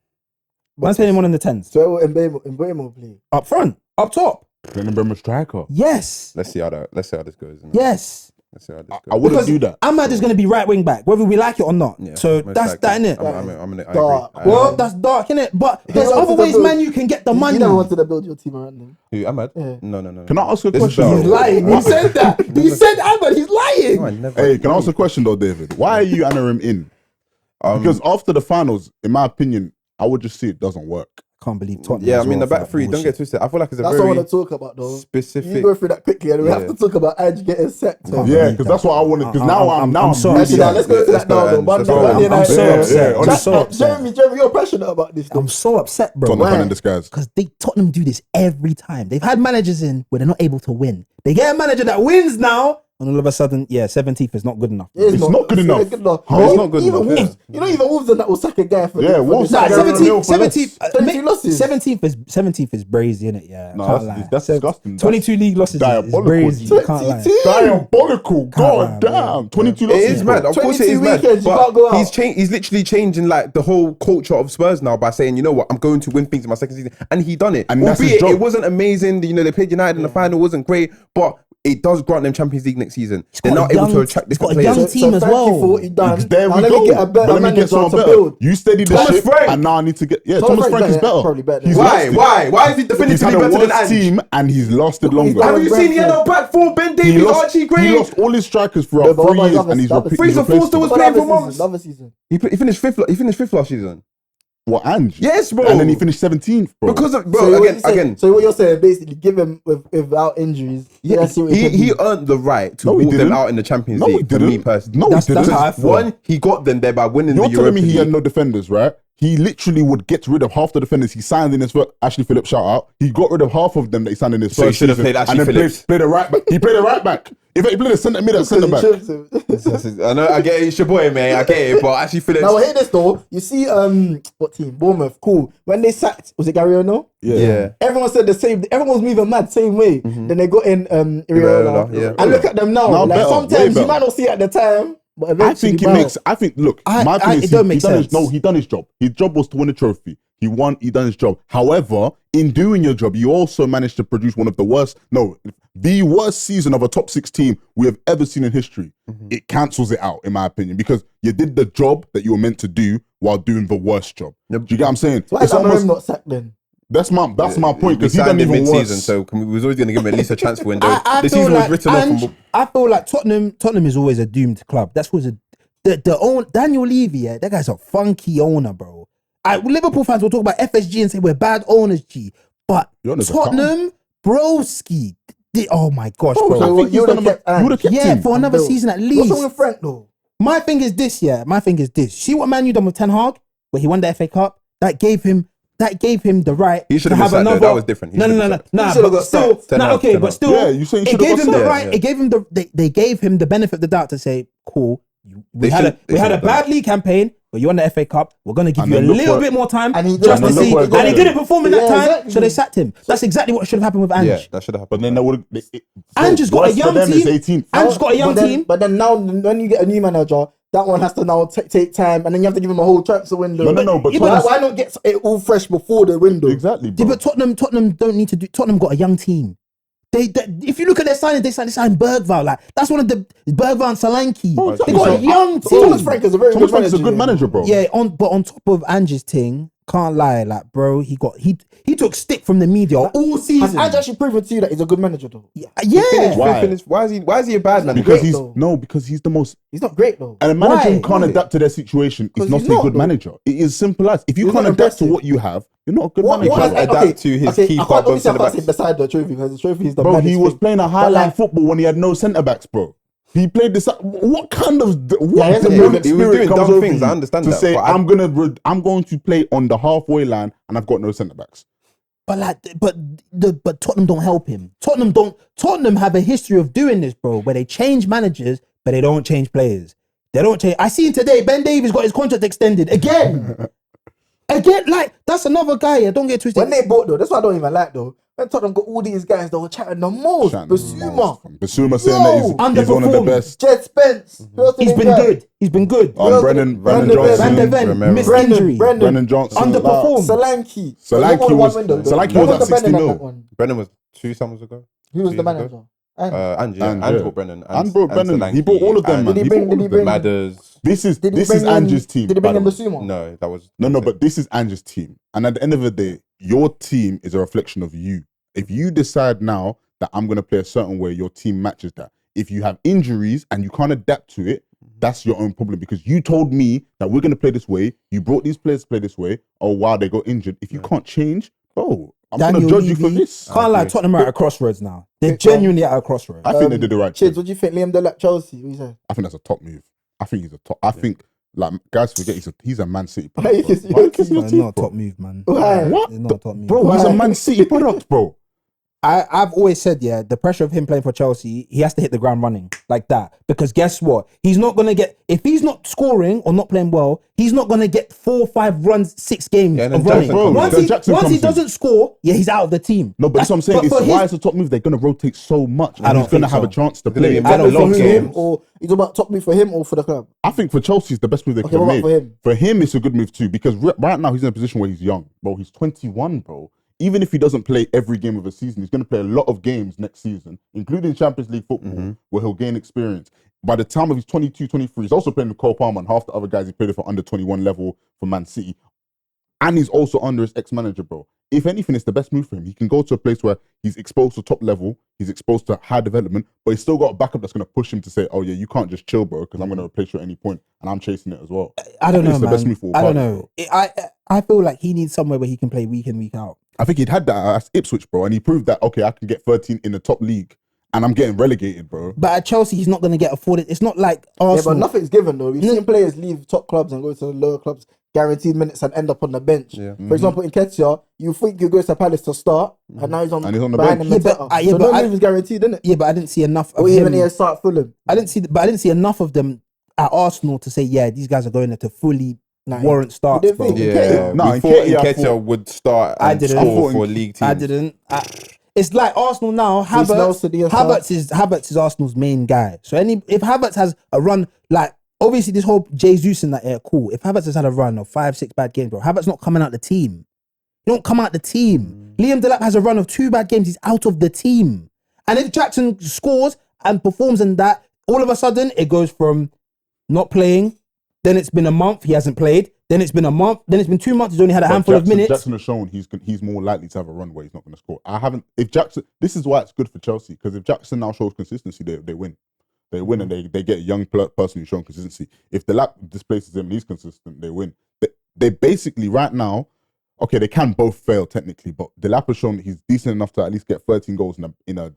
Man's paying him one of the 10s. So Mbappe play Up front, up top. Playing Bremer striker. Yes. Let's see how this goes. Yes. Let's see how this goes. I wouldn't do that. Ahmad is going to be right wing back, whether we like it or not. Yeah, so most that's likely. that, innit? I Dark. agree. Well, that's dark, innit? But there's wanted other to ways, build- man, you can get the money. You never wanted to build your team around him. Who, Ahmad? Yeah. No. Can I ask a This is question? Dark. He's lying. He said that. He said Ahmad. He's lying. No, I never. Hey, can I ask a question though, David? Why are you Amorim in? Because after the finals, in my opinion, I would just see it doesn't work. Can't believe Tottenham. Yeah, I as mean well the for back that three. Don't bullshit. get twisted. I feel like it's a That's what I very want to talk about, though. specific. You go through that quickly, and we have Yeah. to talk about Ange getting sacked. Can't Yeah, believe because that. that's what I wanted. Because now I'm so really Actually, now let's go to Let's that now, go, though. Ange. Monday, Let's go. Monday I'm night. so upset. I'm so upset. Jeremie, you're passionate about this, though. I'm so upset, bro. Tottenham Why? Fernandes guys. Because Tottenham do this every time. They've had managers in where they're not able to win. They get a manager that wins now, and all of a sudden, 17th is not good enough. It's not good enough. Huh? It's not good Even enough, Wolves, yeah. you know, even Wolves and that will sack a guy for Yeah, for Wolves this. sack Gary O'Neill for less. 22 losses. 17th is brazy, innit? Yeah, No, can't that's- lie. that's disgusting. 22 league losses is diabolical. brazy. You can't lie. 22. Diabolical. God lie, bro. damn. 22 It losses. is mad. bro. Of course, it 22 is mad. weekends, you But can't go he's out. changed. He's literally changing like the whole culture of Spurs now by saying, you know what, I'm going to win things in my second season, and he done it. And that's his Albeit job. it wasn't amazing. You know, they played United in the final, wasn't great, but it does grant them Champions League next season. They're got not a able to young- attract he's got different a young players. team as thank well. you for what he done. There Now we let go. me get a But better let me get manager someone to better. build. You steady the Thomas ship, Frank. and now I need to get. Yeah, Thomas Thomas Frank is Frank better. probably better. He's Why? lasted. Why is he He's definitively had a better than worse Ange? team, and he's lasted longer. Have you seen the Brentford. yellow back four? Ben He Davies, lost, Archie he Gray. lost all his strikers Yeah, throughout but what 3 about years, others? and he's Others? Fraser replaced Forster was him. playing for months. Another season. He finished fifth. He finished fifth last season. What, Ange? Yes, bro. And then he finished 17th, bro. Because of So bro what again. you saying- So what you're saying, basically, give him without injuries. Yeah, let's see what he can do. earned the right to No, he walk them didn't. out in the Champions No, he League. For me didn't. personally, No, That's he didn't. how I feel. one, he got them there by winning You're the telling Europa me he had League. no defenders, right? He literally would get rid of half the defenders he signed in his first. Ashley Phillips, shout out. He got rid of half of them that he signed in his So he first should have season, played Ashley and then Phillips. Played a right back. He played a right back. If he played a centre mid at centre back. I know, I get it, it's your boy, man. I get it, but actually, Phillips. Now, hear this though. You see, what team? Bournemouth. Cool. When they sacked, was it Gary O'Neill? Yeah. Everyone said the same. Everyone was moving mad same way. Then they got in Iriola. yeah. And look at them now. Now Like better, way sometimes better. you might not see it at the time, but I eventually, think it wow. makes. I think. Look, my thing it is, don't make sense. he done his job. His job was to win a trophy. He won. He done his job. However, in doing your job, you also managed to produce one of the worst. No, the worst season of a top 6 team we have ever seen in history. It cancels it out, in my opinion, because you did the job that you were meant to do while doing the worst job. Do you get what I'm saying? Why is It's almost- Amorim not sacked then? That's my point, We because he signed done him even mid-season, worse. so we was always going to give him at least a transfer window. I The feel season was like written off. From, I feel like Tottenham is always a doomed club. That's what's the own Daniel Levy. Yeah, that guy's a funky owner, bro. Liverpool fans will talk about FSG and say we're bad owners, G. But Your owners are Tottenham, broski. Oh my gosh, Bro, bro. I think you he's would've done kept you would have kept Yeah, him. for another Bill. season at What's wrong least. with Frank though? My thing is this, yeah. My thing is this. See what Man U done with Ten Hag, where he won the FA Cup. That gave him the right He should to have have been sacked, though. another. That was different. He No, should no, have no, been no. sacked. Nah, should have but got still, sacked. Ten nah, Hag, okay, Ten but Hag. still, Yeah, you saying he it should have gave got him the sacked. right. Yeah. It gave him they gave him the benefit of the doubt to say, cool. We They had should- a they should have done bad league campaign, but you won the FA Cup. We're gonna give And you a then look little what- bit more time And he just did. to And see. look what he got And he then. didn't perform in that Yeah, time, exactly. so they sacked him. That's exactly what should have happened with Ange. Yeah, that should have happened. But then they would. Ange has got a worse for young them is team. 18th. Ange's got a young but then, team. But then now, when you get a new manager, that one has to now take time, and then you have to give him a whole transfer window. No, but why not get it all fresh before the window? Exactly, Yeah, bro. but Tottenham don't need to do. Tottenham got a young team. They if you look at their signings, they signed Bergvall. Like that's one of the Bergvall and Solanke. Bro, They got a young So Thomas team. Frank is a very Thomas good Frank manager. is a good manager, bro. Yeah, but on top of Ange's thing, can't lie, like bro, he took stick from the media all Has season. Ange actually proven to you that he's a good manager though? Yeah, Why? Why is he a bad manager? Because Great, because he's the most. He's not great though. And a manager who Why? can't adapt to their situation is 'Cause not he's a not, good though. manager. It is simple as if you He's can't not adapt to impressive. what you have, you're not a good What manager. has- adapt okay, to his okay, key I can't, part obviously I centre can't say backs. beside the trophy because the trophy is the Bro, maddest he was thing. playing a But highline like, football when he had no centre backs, bro. He played this. What kind of he what has a demonic bit- he was spirit doing comes dumb over things, you I understand to that, say but I'm going to play on the halfway line and I've got no centre backs. but Tottenham don't help him. Tottenham have a history of doing this, bro, where they change managers, but they don't change players. They don't change. I seen today Ben Davies got his contract extended again. Again, like that's another guy. Yeah, don't get twisted. when they bought though, that's what I don't even like though. When Tottenham got all these guys that were chatting the most. Basuma saying that he's one of the underperformed. best. Jed Spence. Who else did He's they been get? good. He's been good. Brennan Van Johnson, Van de Ven, Romero. missed Brennan, injury. Brennan Johnson, Underperformed. Solanke. Solanke Only one was- window, though. Solanke When was at the 60 Brennan mil. that one? Brennan was 2 summers ago. Who was the Years ago. manager? And Ange, And, Ange yeah. brought Brennan. And brought Brennan. He brought all of them, and man. Did he He bring- brought all did he of them. bring- Madders. This is Did he bring in- Ange's team. Did he by bring the in way. Basuma? No, that was No, but this is Ange's team. And at the end of the day, your team is a reflection of you. If you decide now that I'm going to play a certain way, your team matches that. If you have injuries and you can't adapt to it, that's your own problem because you told me that we're going to play this way. You brought these players to play this way. Oh, wow, they got injured. If you can't change, bro, I'm going to judge you for this. Can't lie, Tottenham are at a crossroads now. They're genuinely at a crossroads. I think they did the right Chids, thing. what do you think? Liam Delap, Chelsea? What you say? I think that's a top move. I think he's a top. I think, like, guys forget he's a Man City Why product. is- Bro. Why is No, your it's team, not a bro? top move, man. Why? What? It's not a top move. Bro, he's Why? a Man City product, bro. I've always said, yeah, the pressure of him playing for Chelsea, he has to hit the ground running like that. Because guess what? He's not going to get, if he's not scoring or not playing well, he's not going to get 4 or 5 runs, 6 games Yeah, and then of running. Jackson comes Once in. he, Jackson once he comes in. doesn't score, yeah, he's out of the team. No, but that's what I'm saying. But for Why his- is a top move? They're going to rotate so much. I don't he's going to think have so. a chance to It's gonna play. be I don't For think him, so. or you talking about top move for him or for the club? I think for Chelsea, it's the best move they could Okay, have what made. about for him? For him, it's a good move too because right now he's in a position where he's young, bro. He's 21, bro. Even if he doesn't play every game of a season, he's going to play a lot of games next season, including Champions League football, where he'll gain experience. By the time of his 22, 23, he's also playing with Cole Palmer and half the other guys he played with for under 21 level for Man City. And he's also under his ex-manager, bro. If anything, it's the best move for him. He can go to a place where he's exposed to top level, he's exposed to high development, but he's still got a backup that's going to push him to say, oh yeah, you can't just chill, bro, because I'm going to replace you at any point, and I'm chasing it as well. I don't think know, it's the man. best move for all I don't parties, know. I feel like he needs somewhere where he can play week in, week out. I think he'd had that at Ipswich, bro, and he proved that, okay, I can get 13 in the top league, and I'm getting relegated, bro. But at Chelsea, he's not going to get afforded. It's not like Yeah, Arsenal. but nothing's given though. We've seen players leave top clubs and go to lower clubs, guaranteed minutes, and end up on the bench. Yeah. For example, in Ketia, you think you go to Palace to start, and now he's on, And he's on the behind bench. him. Yeah, but- yeah, so but no I- move is guaranteed, isn't it? Yeah, but I didn't see enough of Or even him. he start Fulham. I didn't see enough of them at Arsenal to say, yeah, these guys are going there to fully Nah, warrant starts, didn't bro. think- Yeah, No, we in thought Nketiah, I Nketiah thought- would start I and didn't. score I for thought league teams. I didn't. It's like Arsenal now. smells to the Havertz is Arsenal's main guy. So if Havertz has a run, like obviously this whole Jesus in that air, cool. If Havertz has had a run of 5, 6 bad games, bro, Havertz not coming out the team. He don't come out the team. Liam Delap has a run of 2 bad games. He's out of the team. And if Jackson scores and performs in that, all of a sudden it goes from not playing. Then it's been a month he hasn't played. Then it's been a month. Then it's been 2 months. He's only had a But handful of minutes. Jackson has shown he's more likely to have a run where he's not going to score. If Jackson, this is why it's good for Chelsea, because if Jackson now shows consistency, they win. They win and they get a young person who's shown consistency. If the lap displaces him and he's consistent, they win. They basically, right now, okay, they can both fail technically, but Delap has shown he's decent enough to at least get 13 goals in a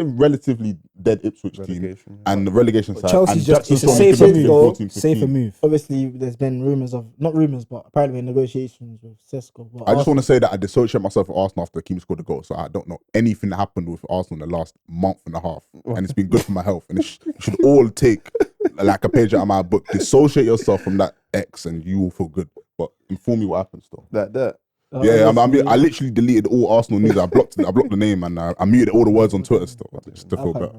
relatively dead Ipswich team Relegation. and the relegation side. Chelsea's and just, Jackson's it's a shown he safer can get move. 14, Safer 15. move. Obviously, there's been rumours of, not rumours, but apparently negotiations with Sesko. But I just want to say that I dissociate myself from Arsenal after Keane scored the goal, so I don't know anything that happened with Arsenal in the last month and a half, and it's been good for my health. And you should all take like a page out of my book, dissociate yourself from that X, and you will feel good. But inform me what happens, though. That. I literally deleted all Arsenal news. I blocked the name, and I muted all the words on Twitter still, just to feel better.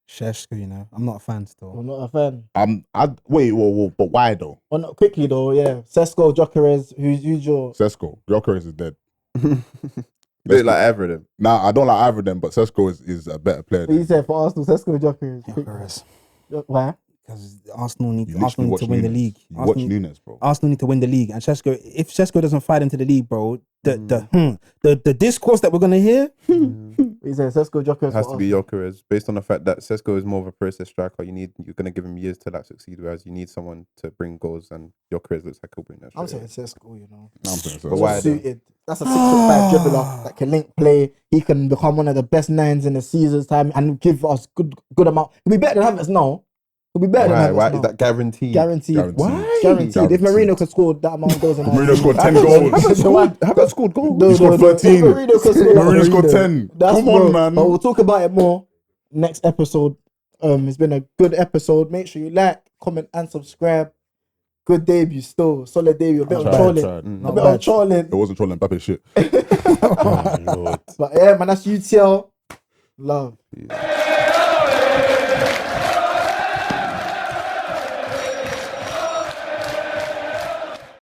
Shesko, you know, I'm not a fan still. I'm not a fan. Whoa, but why though? Well, not quickly though, yeah. Sesko, Gyökeres, who's your... Sesko, Gyökeres is dead. You look like Everton. Nah, I don't like either of them, but Sesko is a better player. What you said for Arsenal, Sesko, Gyökeres. Gyökeres. Why? Because Arsenal need You literally to watch win the Nunes. league. You watch Arsenal, Nunes, bro. Arsenal need to win the league, and Shesko. If Shesko doesn't fight into the league, bro, the discourse that we're gonna hear. What you said, Sesko, Gyökeres. It has for to be Arsenal. Gyökeres, based on the fact that Sesko is more of a process striker. You're gonna give him years to like succeed, whereas you need someone to bring goals, and Gyökeres looks like he'll bring that. I'm straight saying away. Sesko, you know. No, I'm saying But Sesko. why though? Suited. That's a 6'5" dribbler that can link play. He can become one of the best 9s in the season's time and give us good amount. He'll be better than Havertz now. He'll be better Why? than Havertz Why now. is that guaranteed? Guaranteed. Guaranteed. Guaranteed. If Marino Guaranteed. could score that amount of goals, Marino scored 10 goals. Havertz scored goals. He scored 13. Marino could score that Marino scored Marino. 10. That's Come on, bro. man. But we'll talk about it more next episode. It's been a good episode. Make sure you like, comment, and subscribe. Good debut still. Solid debut. A bit of trolling. A Not bit of bad. trolling. It wasn't trolling Mbappe shit. Oh, Lord. But yeah, man, that's UTL. Love. Yeah.